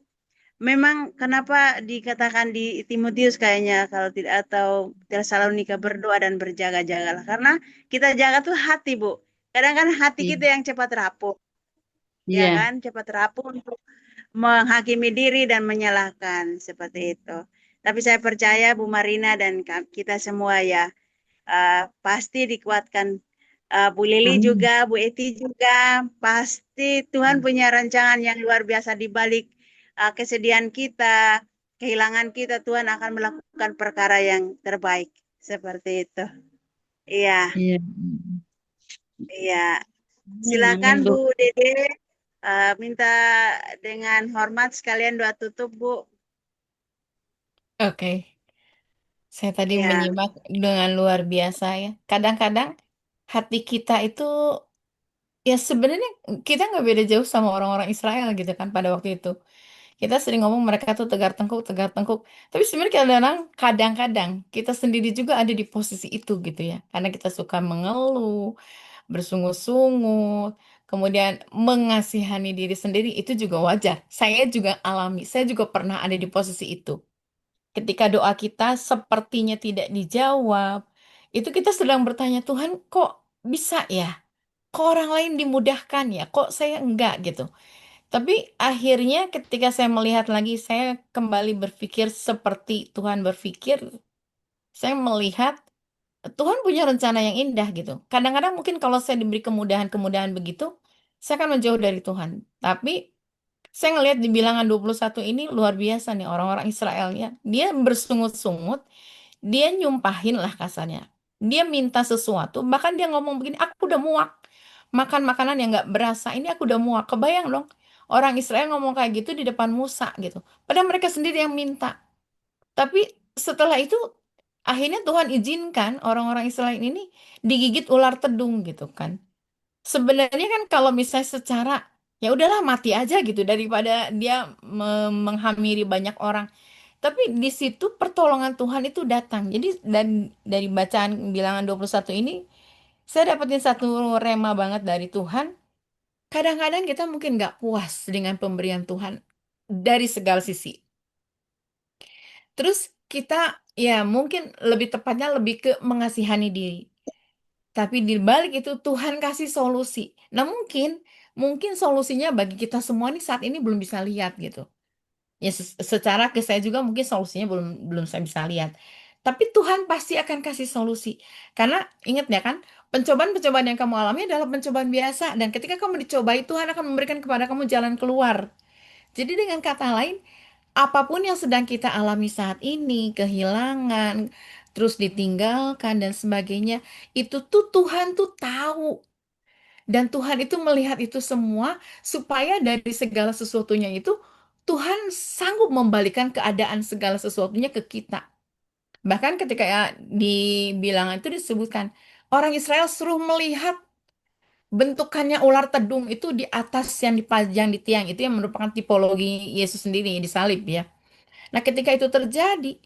memang kenapa dikatakan di Timotius kayaknya kalau tidak atau Tesalonika berdoa dan berjaga-jagalah karena kita jaga tuh hati Bu. Kadang-kadang hati kita yang cepat rapuh, ya kan? Cepat rapuh untuk menghakimi diri dan menyalahkan seperti itu. Tapi saya percaya Bu Marina dan kita semua ya pasti dikuatkan. Bu Lili juga, Bu Eti juga, pasti Tuhan punya rancangan yang luar biasa di balik kesedihan kita, kehilangan kita. Tuhan akan melakukan perkara yang terbaik seperti itu. Iya. Iya. Silakan Bu Dede. Minta dengan hormat sekalian doa tutup Bu. Oke. Saya tadi menyimak dengan luar biasa ya. Kadang-kadang hati kita itu ya sebenarnya kita nggak beda jauh sama orang-orang Israel gitu kan pada waktu itu. Kita sering ngomong mereka tuh tegar tengkuk, tegar tengkuk. Tapi sebenarnya kadang-kadang kita sendiri juga ada di posisi itu gitu ya. Karena kita suka mengeluh, bersungut-sungut, kemudian mengasihani diri sendiri itu juga wajar. Saya juga alami, saya juga pernah ada di posisi itu. Ketika doa kita sepertinya tidak dijawab, itu kita sedang bertanya, Tuhan kok bisa ya? Kok orang lain dimudahkan ya? Kok saya enggak gitu? Tapi akhirnya ketika saya melihat lagi, saya kembali berpikir seperti Tuhan berpikir, saya melihat Tuhan punya rencana yang indah gitu. Kadang-kadang mungkin kalau saya diberi kemudahan-kemudahan begitu, saya akan menjauh dari Tuhan. Tapi saya ngelihat di bilangan 21 ini luar biasa nih orang-orang Israelnya. Dia bersungut-sungut, dia nyumpahin lah kasarnya. Dia minta sesuatu, bahkan dia ngomong begini, aku udah muak. Makan makanan yang gak berasa, ini aku udah muak. Kebayang dong, orang Israel ngomong kayak gitu di depan Musa gitu. Padahal mereka sendiri yang minta. Tapi setelah itu Akhirnya Tuhan izinkan orang-orang Israel ini digigit ular tedung gitu kan. Sebenarnya kan kalau misalnya secara ya udahlah mati aja gitu daripada dia menghamiri banyak orang. Tapi di situ pertolongan Tuhan itu datang. Jadi dan dari bacaan bilangan 21 ini saya dapetin satu rema banget dari Tuhan. Kadang-kadang kita mungkin nggak puas dengan pemberian Tuhan dari segala sisi. Terus kita ya mungkin lebih tepatnya lebih ke mengasihani diri. Tapi di balik itu Tuhan kasih solusi. Nah mungkin solusinya bagi kita semua nih saat ini belum bisa lihat gitu. Ya secara ke saya juga mungkin solusinya belum belum saya bisa lihat. Tapi Tuhan pasti akan kasih solusi. Karena ingat ya kan, pencobaan-pencobaan yang kamu alami adalah pencobaan biasa dan ketika kamu dicobai Tuhan akan memberikan kepada kamu jalan keluar. Jadi dengan kata lain, apapun yang sedang kita alami saat ini, kehilangan, terus ditinggalkan dan sebagainya, itu tuh Tuhan tuh tahu. Dan Tuhan itu melihat itu semua supaya dari segala sesuatunya itu Tuhan sanggup membalikan keadaan segala sesuatunya ke kita. Bahkan ketika ya di bilangan itu disebutkan orang Israel suruh melihat bentukannya ular tedung itu di atas yang dipajang di tiang itu yang merupakan tipologi Yesus sendiri yang disalib ya. Nah, ketika itu terjadi,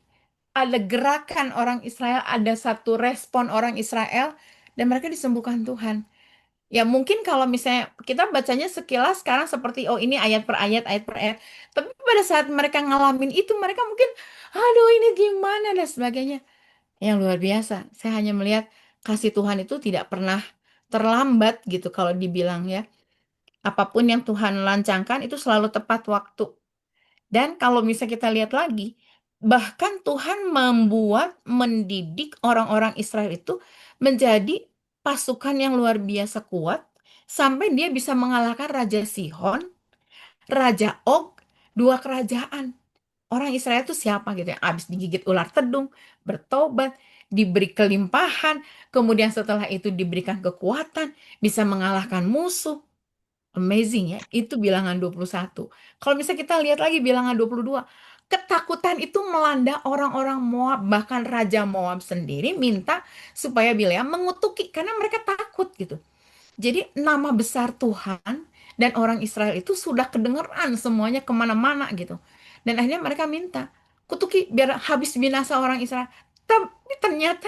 ada gerakan orang Israel, ada satu respon orang Israel dan mereka disembuhkan Tuhan. Ya mungkin kalau misalnya kita bacanya sekilas sekarang seperti oh ini ayat per ayat, ayat per ayat. Tapi pada saat mereka ngalamin itu mereka mungkin aduh ini gimana dan sebagainya. Yang luar biasa. Saya hanya melihat kasih Tuhan itu tidak pernah terlambat gitu kalau dibilang ya. Apapun yang Tuhan lancangkan itu selalu tepat waktu. Dan kalau misalnya kita lihat lagi, bahkan Tuhan mendidik orang-orang Israel itu menjadi pasukan yang luar biasa kuat sampai dia bisa mengalahkan Raja Sihon, Raja Og, dua kerajaan. Orang Israel itu siapa gitu yang habis digigit ular tedung, bertobat, diberi kelimpahan, kemudian setelah itu diberikan kekuatan, bisa mengalahkan musuh. Amazing ya, itu bilangan 21. Kalau misalnya kita lihat lagi bilangan 22, ketakutan itu melanda orang-orang Moab, bahkan Raja Moab sendiri minta supaya Bileam mengutuki karena mereka takut gitu. Jadi nama besar Tuhan dan orang Israel itu sudah kedengeran semuanya kemana-mana gitu. Dan akhirnya mereka minta, kutuki biar habis binasa orang Israel. Tapi ternyata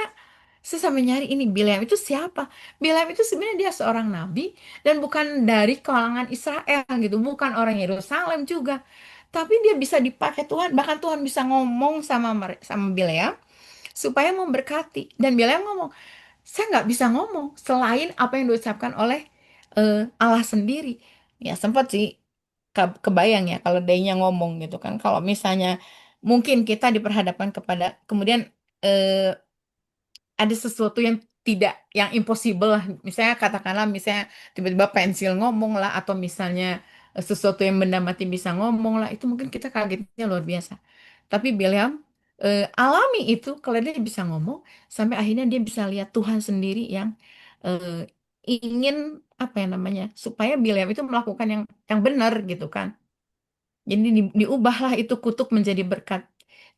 saya sampai nyari ini Bileam itu siapa? Bileam itu sebenarnya dia seorang nabi dan bukan dari kalangan Israel gitu, bukan orang Yerusalem juga. Tapi dia bisa dipakai Tuhan, bahkan Tuhan bisa ngomong sama Bileam supaya memberkati. Dan Bileam ngomong, saya nggak bisa ngomong selain apa yang diucapkan oleh Allah sendiri. Ya sempat sih kebayang ya kalau dayanya ngomong gitu kan. Kalau misalnya mungkin kita diperhadapkan kepada kemudian eh, ada sesuatu yang tidak yang impossible lah. Misalnya katakanlah misalnya tiba-tiba pensil ngomong lah atau misalnya sesuatu yang benda mati bisa ngomong lah. Itu mungkin kita kagetnya luar biasa. Tapi William alami itu kalau dia bisa ngomong sampai akhirnya dia bisa lihat Tuhan sendiri yang eh, ingin apa ya namanya supaya William itu melakukan yang benar gitu kan. Jadi diubahlah itu kutuk menjadi berkat.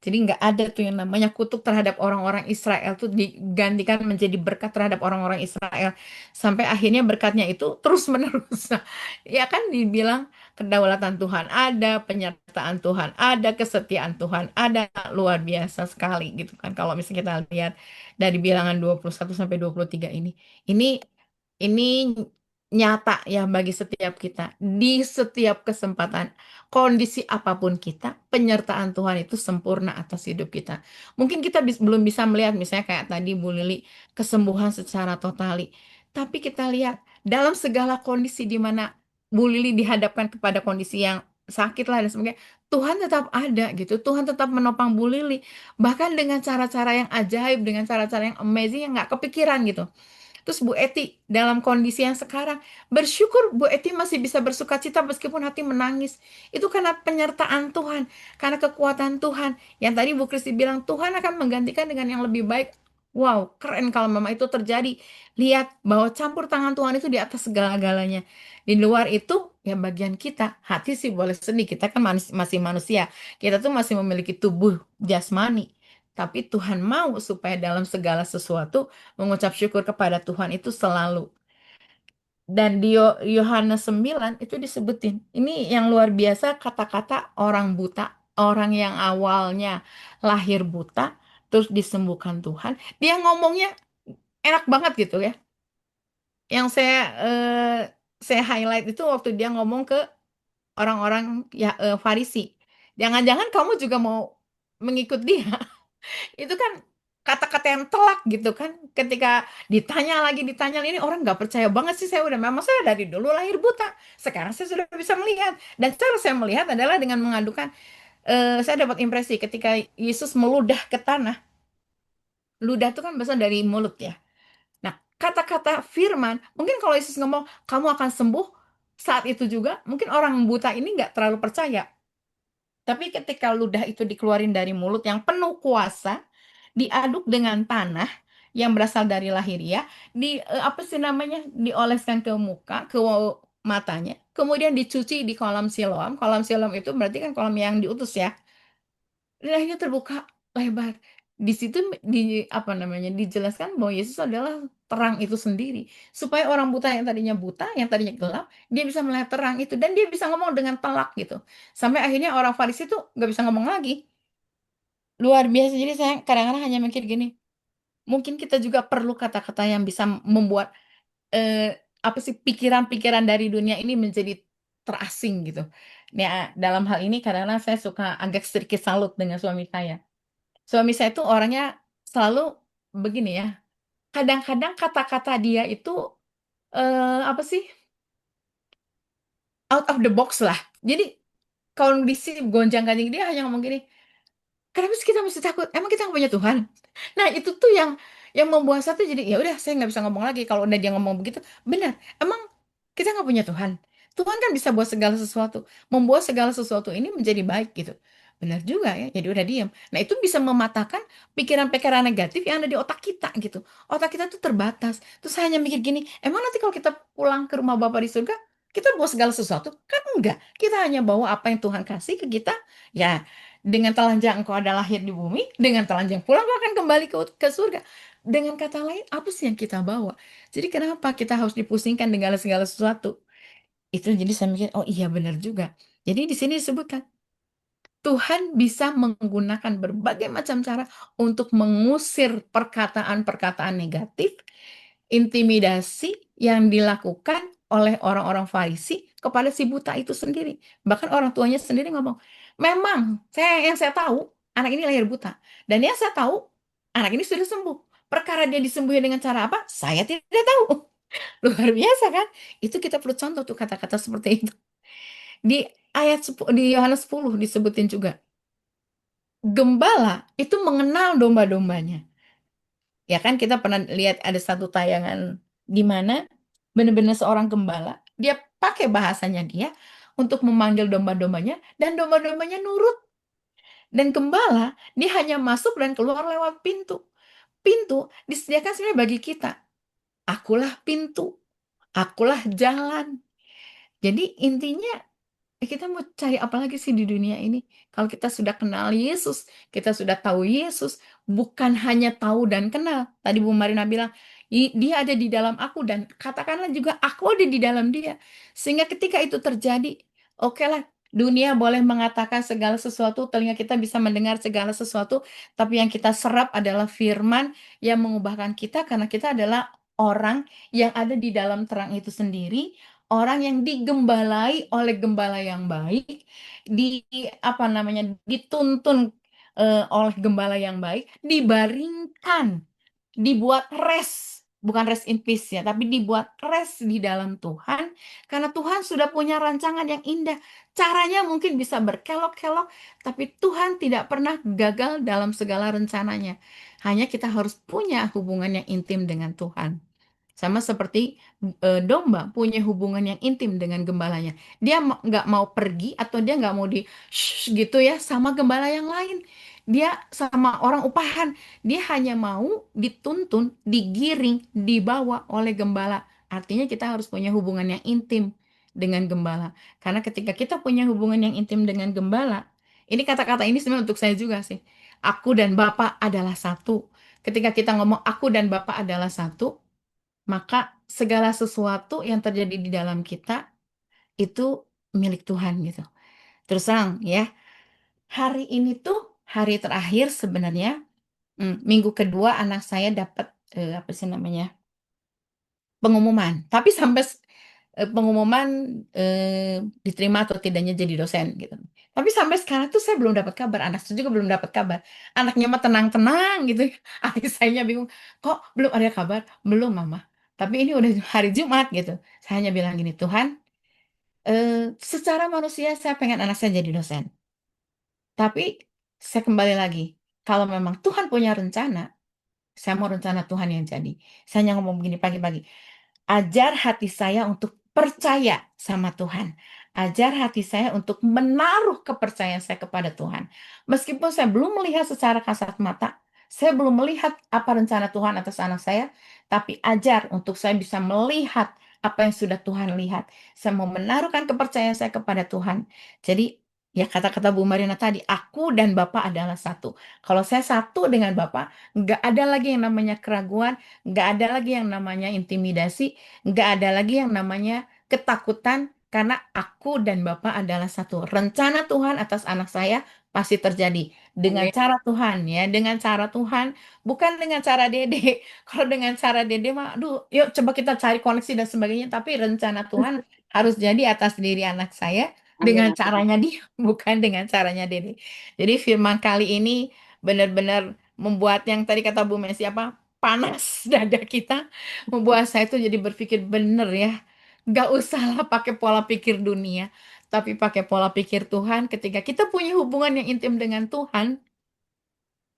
Jadi nggak ada tuh yang namanya kutuk terhadap orang-orang Israel tuh digantikan menjadi berkat terhadap orang-orang Israel. Sampai akhirnya berkatnya itu terus-menerus. Nah, ya kan dibilang kedaulatan Tuhan ada, penyertaan Tuhan ada, kesetiaan Tuhan ada. Luar biasa sekali gitu kan. Kalau misalnya kita lihat dari bilangan 21 sampai 23 ini. Ini nyata ya bagi setiap kita. Di setiap kesempatan kondisi apapun kita, penyertaan Tuhan itu sempurna atas hidup kita. Mungkin kita belum bisa melihat, misalnya kayak tadi Bu Lili, kesembuhan secara totali. Tapi kita lihat, dalam segala kondisi di mana Bu Lili dihadapkan kepada kondisi yang sakit lah dan sebagainya, Tuhan tetap ada gitu. Tuhan tetap menopang Bu Lili. Bahkan dengan cara-cara yang ajaib, dengan cara-cara yang amazing, yang nggak kepikiran gitu. Terus Bu Eti dalam kondisi yang sekarang bersyukur Bu Eti masih bisa bersuka cita meskipun hati menangis. Itu karena penyertaan Tuhan, karena kekuatan Tuhan. Yang tadi Bu Kristi bilang Tuhan akan menggantikan dengan yang lebih baik. Wow, keren kalau memang itu terjadi. Lihat bahwa campur tangan Tuhan itu di atas segala-galanya. Di luar itu, ya bagian kita, hati sih boleh sedih. Kita kan masih manusia. Kita tuh masih memiliki tubuh jasmani. tapi Tuhan mau supaya dalam segala sesuatu mengucap syukur kepada Tuhan itu selalu. Dan di Yohanes 9 itu disebutin. Ini yang luar biasa, kata-kata orang buta, orang yang awalnya lahir buta, terus disembuhkan Tuhan. Dia ngomongnya enak banget gitu ya. Yang saya highlight itu waktu dia ngomong ke orang-orang ya Farisi. Jangan-jangan kamu juga mau mengikut dia. Itu kan kata-kata yang telak gitu kan. Ketika ditanya lagi, ditanya ini orang nggak percaya banget sih, saya udah memang saya dari dulu lahir buta. Sekarang saya sudah bisa melihat. Dan cara saya melihat adalah dengan mengadukan, saya dapat impresi ketika Yesus meludah ke tanah. Ludah itu kan berasal dari mulut ya. Nah, kata-kata firman, mungkin kalau Yesus ngomong, kamu akan sembuh, saat itu juga, mungkin orang buta ini nggak terlalu percaya. Tapi ketika ludah itu dikeluarin dari mulut yang penuh kuasa, diaduk dengan tanah yang berasal dari lahiriah, apa sih namanya, dioleskan ke muka, ke matanya, kemudian dicuci di kolam Siloam. Kolam Siloam itu berarti kan kolam yang diutus ya. Lahirnya terbuka lebar. Di situ apa namanya, dijelaskan bahwa Yesus adalah terang itu sendiri. Supaya orang buta yang tadinya gelap, dia bisa melihat terang itu. Dan dia bisa ngomong dengan telak gitu. Sampai akhirnya orang Farisi itu nggak bisa ngomong lagi. Luar biasa. Jadi saya kadang-kadang hanya mikir gini, mungkin kita juga perlu kata-kata yang bisa membuat apa sih, pikiran-pikiran dari dunia ini menjadi terasing gitu. Ya, dalam hal ini kadang-kadang saya suka agak sedikit salut dengan suami saya. Suami saya tuh orangnya selalu begini ya. Kadang-kadang kata-kata dia itu apa sih? Out of the box lah. Jadi kondisi gonjang-ganjing dia hanya ngomong gini, kenapa sih kita mesti takut? Emang kita nggak punya Tuhan? Nah, itu tuh yang membuat saya tuh jadi ya udah, saya nggak bisa ngomong lagi kalau udah dia ngomong begitu. Benar, emang kita nggak punya Tuhan. Tuhan kan bisa buat segala sesuatu, membuat segala sesuatu ini menjadi baik gitu. Benar juga ya, jadi udah diam. Nah, itu bisa mematahkan pikiran-pikiran negatif yang ada di otak kita gitu. Otak kita tuh terbatas. Terus saya hanya mikir gini, emang nanti kalau kita pulang ke rumah Bapa di surga, kita bawa segala sesuatu? Kan enggak. Kita hanya bawa apa yang Tuhan kasih ke kita. Ya, dengan telanjang engkau ada lahir di bumi, dengan telanjang pulang engkau akan kembali ke surga. Dengan kata lain, apa sih yang kita bawa? Jadi kenapa kita harus dipusingkan dengan segala sesuatu? Itu jadi saya mikir, oh iya benar juga. Jadi di sini disebutkan, Tuhan bisa menggunakan berbagai macam cara untuk mengusir perkataan-perkataan negatif, intimidasi yang dilakukan oleh orang-orang Farisi kepada si buta itu sendiri. Bahkan orang tuanya sendiri ngomong, memang yang saya tahu anak ini lahir buta. Dan yang saya tahu anak ini sudah sembuh. Perkara dia disembuhin dengan cara apa? Saya tidak tahu. Luar biasa kan? Itu kita perlu contoh tuh kata-kata seperti itu. Di di Yohanes 10 disebutin juga. Gembala itu mengenal domba-dombanya. Ya kan kita pernah lihat ada satu tayangan di mana benar-benar seorang gembala, dia pakai bahasanya dia untuk memanggil domba-dombanya dan domba-dombanya nurut. Dan gembala dia hanya masuk dan keluar lewat pintu. Pintu disediakan sebenarnya bagi kita. Akulah pintu, akulah jalan. Jadi intinya kita mau cari apa lagi sih di dunia ini? Kalau kita sudah kenal Yesus, kita sudah tahu Yesus, bukan hanya tahu dan kenal. Tadi Bu Marina bilang, dia ada di dalam aku dan katakanlah juga aku ada di dalam dia. Sehingga ketika itu terjadi, oke lah, dunia boleh mengatakan segala sesuatu, telinga kita bisa mendengar segala sesuatu, tapi yang kita serap adalah firman yang mengubahkan kita karena kita adalah orang yang ada di dalam terang itu sendiri, orang yang digembalai oleh gembala yang baik, apa namanya, dituntun oleh gembala yang baik, dibaringkan, dibuat rest, bukan rest in peace ya, tapi dibuat rest di dalam Tuhan, karena Tuhan sudah punya rancangan yang indah. Caranya mungkin bisa berkelok-kelok, tapi Tuhan tidak pernah gagal dalam segala rencananya. Hanya kita harus punya hubungan yang intim dengan Tuhan. Sama seperti domba punya hubungan yang intim dengan gembalanya. Dia nggak mau pergi atau dia nggak mau di gitu ya sama gembala yang lain. Dia sama orang upahan. Dia hanya mau dituntun, digiring, dibawa oleh gembala. Artinya kita harus punya hubungan yang intim dengan gembala. Karena ketika kita punya hubungan yang intim dengan gembala, ini kata-kata ini sebenarnya untuk saya juga sih. Aku dan Bapa adalah satu. Ketika kita ngomong aku dan Bapa adalah satu, maka segala sesuatu yang terjadi di dalam kita itu milik Tuhan gitu. Terus terang ya, hari ini tuh hari terakhir sebenarnya, minggu kedua anak saya dapat apa sih namanya, pengumuman. Tapi sampai pengumuman diterima atau tidaknya jadi dosen gitu. Tapi sampai sekarang tuh saya belum dapat kabar, anak saya juga belum dapat kabar. Anaknya mah tenang-tenang gitu. Adik saya bingung, kok belum ada kabar? Belum mama. Tapi ini udah hari Jumat gitu. Saya hanya bilang gini, Tuhan, secara manusia saya pengen anak saya jadi dosen. Tapi saya kembali lagi, kalau memang Tuhan punya rencana, saya mau rencana Tuhan yang jadi. Saya hanya ngomong begini pagi-pagi. Ajar hati saya untuk percaya sama Tuhan. Ajar hati saya untuk menaruh kepercayaan saya kepada Tuhan. Meskipun saya belum melihat secara kasat mata, saya belum melihat apa rencana Tuhan atas anak saya, tapi ajar untuk saya bisa melihat apa yang sudah Tuhan lihat. Saya mau menaruhkan kepercayaan saya kepada Tuhan. Jadi, ya kata-kata Bu Marina tadi, aku dan Bapak adalah satu. Kalau saya satu dengan Bapak, nggak ada lagi yang namanya keraguan, nggak ada lagi yang namanya intimidasi, nggak ada lagi yang namanya ketakutan, karena aku dan Bapak adalah satu. Rencana Tuhan atas anak saya pasti terjadi dengan Amin. cara Tuhan ya, dengan cara Tuhan, bukan dengan cara Dede. Kalau dengan cara Dede mah, aduh, yuk coba kita cari koneksi dan sebagainya. Tapi rencana Tuhan harus jadi atas diri anak saya Amin. dengan caranya dia, bukan dengan caranya Dede. Jadi firman kali ini benar-benar membuat yang tadi kata Bu Messi apa, panas dada kita, membuat saya tuh jadi berpikir bener ya, gak usahlah pakai pola pikir dunia, tapi pakai pola pikir Tuhan. Ketika kita punya hubungan yang intim dengan Tuhan,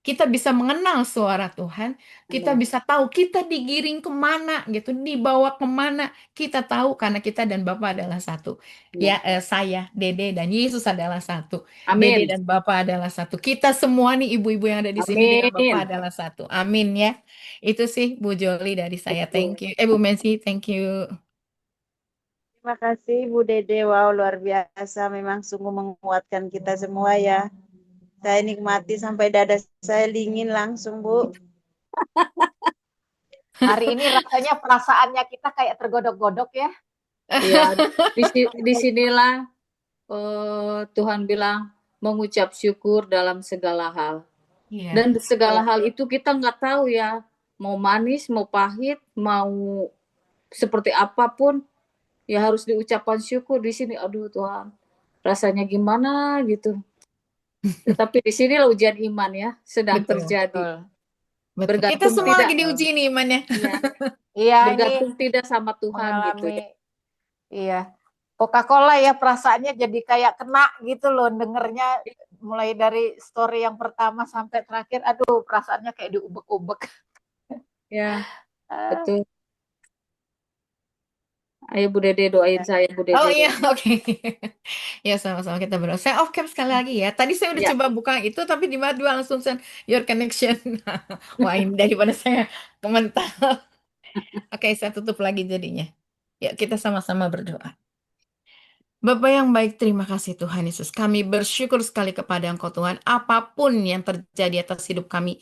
kita bisa mengenal suara Tuhan, kita Amin. bisa tahu kita digiring kemana gitu, dibawa kemana, kita tahu karena kita dan Bapa adalah satu. Ya, saya, Dede, dan Yesus adalah satu. Dede Amin. dan Bapa adalah satu. Kita semua nih ibu-ibu yang ada di sini dengan Bapa Amin. adalah satu. Amin ya. Itu sih Bu Joli dari saya. Betul. Thank you. Bu Mensi, thank you. Terima kasih Bu Dede. Wow, luar biasa. Memang sungguh menguatkan kita semua ya. Saya nikmati sampai dada saya dingin langsung, Bu. Hari ini rasanya perasaannya kita kayak tergodok-godok ya. Ya, disinilah Tuhan bilang mengucap syukur dalam segala hal. Iya. Dan segala hal itu kita nggak tahu ya, mau manis, mau pahit, mau seperti apapun, ya harus diucapkan syukur di sini. Aduh Tuhan, rasanya gimana gitu. Tetapi di sinilah ujian iman ya sedang Betul. terjadi. Betul. Kita Bergantung semua tidak, lagi diuji nih imannya. ya, Iya, ini bergantung tidak sama Tuhan gitu. mengalami, iya. Coca-Cola ya perasaannya jadi kayak kena gitu loh dengernya, mulai dari story yang pertama sampai terakhir, aduh perasaannya kayak diubek-ubek. Ya, betul. Ayo Bu Dede doain saya Bu Dede. Oh iya, oke. Ya sama-sama kita berdoa. Saya off cam sekali lagi ya. Tadi saya udah Ya. coba buka itu, tapi tiba-tiba langsung send your connection. Wah ini daripada saya komentar. Oke, saya tutup lagi jadinya. Ya, kita sama-sama berdoa. Bapa yang baik, terima kasih Tuhan Yesus. Kami bersyukur sekali kepada Engkau Tuhan. Apapun yang terjadi atas hidup kami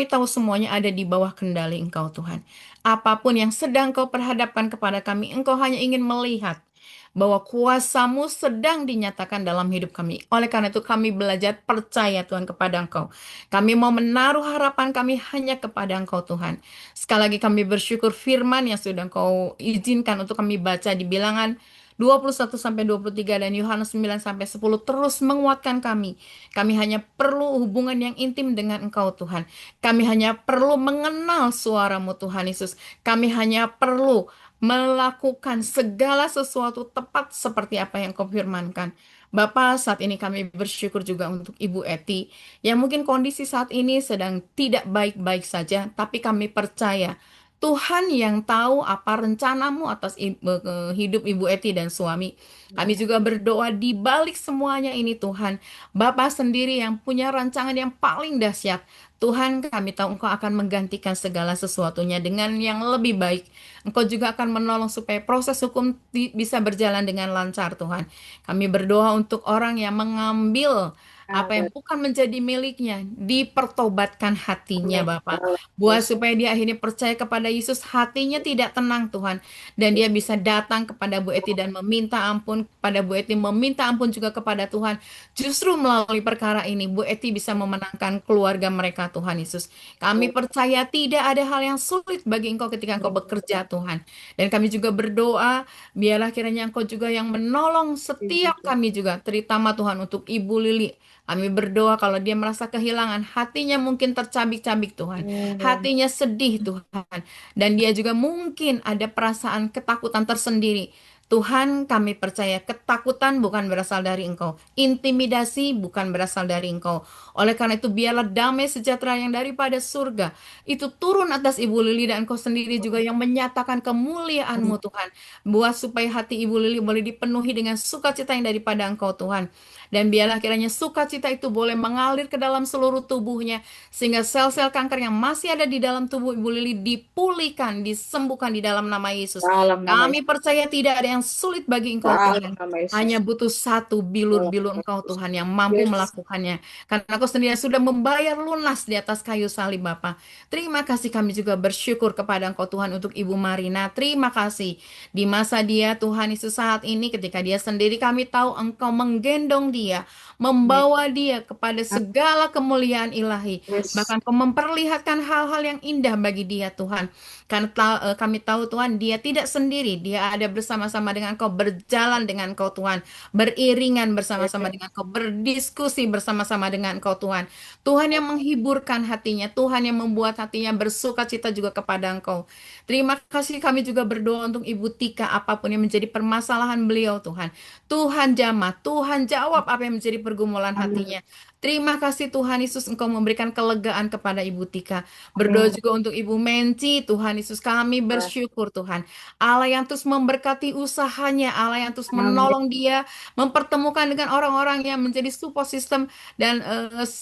tahu semuanya ada di bawah kendali Engkau Tuhan. Apapun yang sedang Engkau perhadapkan kepada kami, Engkau hanya ingin melihat bahwa kuasa-Mu sedang dinyatakan dalam hidup kami. Oleh karena itu kami belajar percaya Tuhan kepada Engkau. Kami mau menaruh harapan kami hanya kepada Engkau Tuhan. Sekali lagi kami bersyukur firman yang sudah Engkau izinkan untuk kami baca di Bilangan 21-23 dan Yohanes 9-10 terus menguatkan kami. Kami hanya perlu hubungan yang intim dengan Engkau Tuhan. Kami hanya perlu mengenal suara-Mu Tuhan Yesus. Kami hanya perlu melakukan segala sesuatu tepat seperti apa yang Kau firmankan. Bapa, saat ini kami bersyukur juga untuk Ibu Eti yang mungkin kondisi saat ini sedang tidak baik-baik saja, tapi kami percaya Tuhan yang tahu apa rencanamu atas hidup Ibu Eti dan suami. Kami juga berdoa di balik semuanya ini Tuhan. Bapa sendiri yang punya rancangan yang paling dahsyat. Tuhan, kami tahu Engkau akan menggantikan segala sesuatunya dengan yang lebih baik. Engkau juga akan menolong supaya proses hukum bisa berjalan dengan lancar Tuhan. Kami berdoa untuk orang yang mengambil apa yang bukan menjadi miliknya, dipertobatkan hatinya Bapak. Buat supaya dia akhirnya percaya kepada Yesus, hatinya tidak tenang Tuhan. Dan dia bisa datang kepada Bu Eti dan meminta ampun kepada Bu Eti, meminta ampun juga kepada Tuhan. Justru melalui perkara ini, Bu Eti bisa memenangkan keluarga mereka Tuhan Yesus. Kami percaya tidak ada hal yang sulit bagi Engkau ketika Engkau bekerja Tuhan. Dan kami juga berdoa, biarlah kiranya Engkau juga yang menolong setiap kami juga, terutama Tuhan untuk Ibu Lili. Kami berdoa kalau dia merasa kehilangan, hatinya mungkin tercabik-cabik Tuhan, hatinya sedih Tuhan, dan dia juga mungkin ada perasaan ketakutan tersendiri. Tuhan, kami percaya ketakutan bukan berasal dari Engkau, intimidasi bukan berasal dari Engkau. Oleh karena itu, biarlah damai sejahtera yang daripada surga itu turun atas Ibu Lili dan Engkau sendiri juga yang menyatakan kemuliaan-Mu Tuhan. Buat supaya hati Ibu Lili boleh dipenuhi dengan sukacita yang daripada Engkau Tuhan. Dan biarlah kiranya sukacita itu boleh mengalir ke dalam seluruh tubuhnya, sehingga sel-sel kanker yang masih ada di dalam tubuh Ibu Lili dipulihkan, disembuhkan di dalam nama Yesus. Dalam nama Kami percaya tidak ada yang sulit bagi Engkau Tuhan. Hanya butuh satu bilur-bilur Engkau Tuhan yang mampu melakukannya. Karena Engkau sendiri sudah membayar lunas di atas kayu salib Bapa. Terima kasih, kami juga bersyukur kepada Engkau Tuhan untuk Ibu Marina. Terima kasih. Di masa dia Tuhan Yesus saat ini ketika dia sendiri, kami tahu Engkau menggendong dia, membawa dia kepada segala kemuliaan ilahi. Bahkan Kau memperlihatkan hal-hal yang indah bagi dia Tuhan. Karena kami tahu Tuhan, dia tidak sendiri, dia ada bersama-sama dengan Kau, berjalan dengan Kau Tuhan, beriringan bersama-sama dengan Kau, berdiskusi bersama-sama dengan Kau Tuhan. Tuhan yang menghiburkan hatinya, Tuhan yang membuat hatinya bersuka cita juga kepada Engkau. Terima kasih, kami juga berdoa untuk Ibu Tika, apapun yang menjadi permasalahan beliau Tuhan. Tuhan jamah, Tuhan jawab apa yang menjadi pergumulan hatinya. Terima kasih Tuhan Yesus, Engkau memberikan kelegaan kepada Ibu Tika. Berdoa juga untuk Ibu Menci, Tuhan Yesus, kami bersyukur Tuhan. Allah yang terus memberkati usahanya, Allah yang terus menolong dia, mempertemukan dengan orang-orang yang menjadi support system dan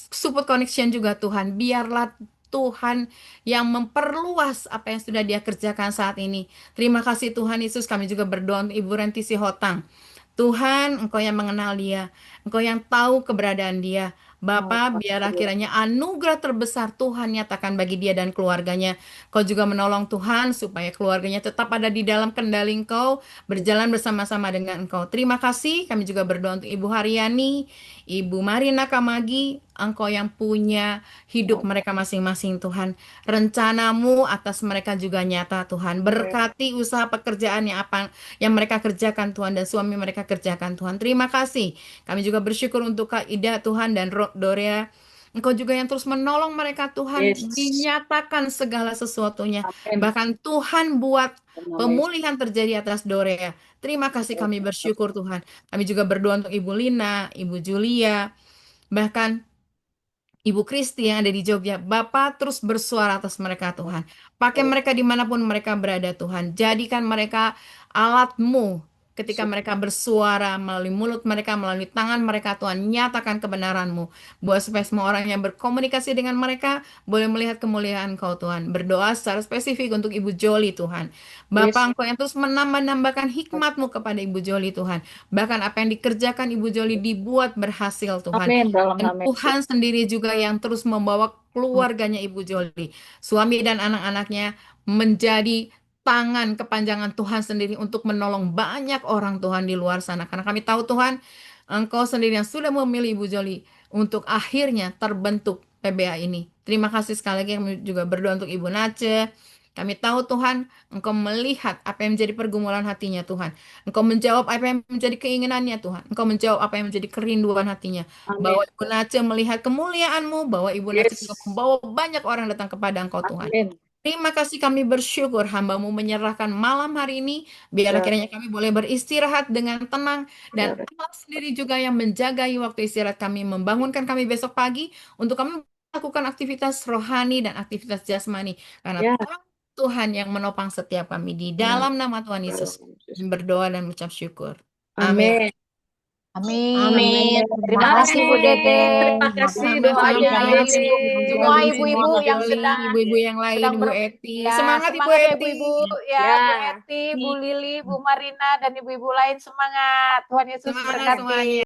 support connection juga Tuhan. Biarlah Tuhan yang memperluas apa yang sudah dia kerjakan saat ini. Terima kasih Tuhan Yesus, kami juga berdoa untuk Ibu Renti Sihotang. Tuhan, Engkau yang mengenal dia, Engkau yang tahu keberadaan dia. Bapa, biarlah kiranya anugerah terbesar Tuhan nyatakan bagi dia dan keluarganya. Kau juga menolong Tuhan supaya keluarganya tetap ada di dalam kendali Engkau, berjalan bersama-sama dengan Engkau. Terima kasih, kami juga berdoa untuk Ibu Haryani, Ibu Marina Kamagi, Engkau yang punya hidup mereka masing-masing Tuhan. Rencanamu atas mereka juga nyata Tuhan. Berkati usaha pekerjaan yang mereka kerjakan Tuhan, dan suami mereka kerjakan Tuhan. Terima kasih. Kami juga bersyukur untuk Kak Ida Tuhan dan Dorea. Engkau juga yang terus menolong mereka Tuhan. Dinyatakan segala sesuatunya. Bahkan Tuhan buat pemulihan terjadi atas Dorea. Terima kasih, kami bersyukur Tuhan. Kami juga berdoa untuk Ibu Lina, Ibu Julia, bahkan Ibu Kristi yang ada di Jogja. Bapak terus bersuara atas mereka Tuhan. Pakai mereka dimanapun mereka berada Tuhan. Jadikan mereka alat-Mu ketika mereka bersuara melalui mulut mereka, melalui tangan mereka Tuhan. Nyatakan kebenaran-Mu. Buat supaya semua orang yang berkomunikasi dengan mereka boleh melihat kemuliaan Kau Tuhan. Berdoa secara spesifik untuk Ibu Joli Tuhan. Bapak Engkau yang terus menambah-nambahkan hikmat-Mu kepada Ibu Joli Tuhan. Bahkan apa yang dikerjakan Ibu Joli dibuat berhasil Tuhan. Amin. Dalam Dan nama Tuhan sendiri juga yang terus membawa keluarganya Ibu Joli, suami dan anak-anaknya menjadi tangan kepanjangan Tuhan sendiri untuk menolong banyak orang Tuhan di luar sana. Karena kami tahu Tuhan, Engkau sendiri yang sudah memilih Ibu Joli untuk akhirnya terbentuk PBA ini. Terima kasih sekali lagi, kami juga berdoa untuk Ibu Nace. Kami tahu Tuhan, Engkau melihat apa yang menjadi pergumulan hatinya Tuhan. Engkau menjawab apa yang menjadi keinginannya Tuhan. Engkau menjawab apa yang menjadi kerinduan hatinya. Bahwa Ibu Nace melihat kemuliaan-Mu, bahwa Ibu Nace juga membawa banyak orang datang kepada Engkau Tuhan. Terima kasih, kami bersyukur hamba-Mu menyerahkan malam hari ini. Biarlah kiranya kami boleh beristirahat dengan tenang. Dan Allah sendiri juga yang menjagai waktu istirahat kami, membangunkan kami besok pagi untuk kami melakukan aktivitas rohani dan aktivitas jasmani. Karena Tuhan yang menopang setiap kami. Di dalam nama Tuhan Yesus kami berdoa dan mengucap syukur. Amin. Amin. Terima kasih Bu Dede. Terima kasih doanya. Semua ibu-ibu yang ibu-ibu yang lain, Bu Eti. Ya, Semangat Ibu semangat ya Eti. ibu-ibu ya, Bu Eti, Bu Lili, Bu Marina dan ibu-ibu lain semangat. Tuhan Yesus Semangat berkati. semuanya.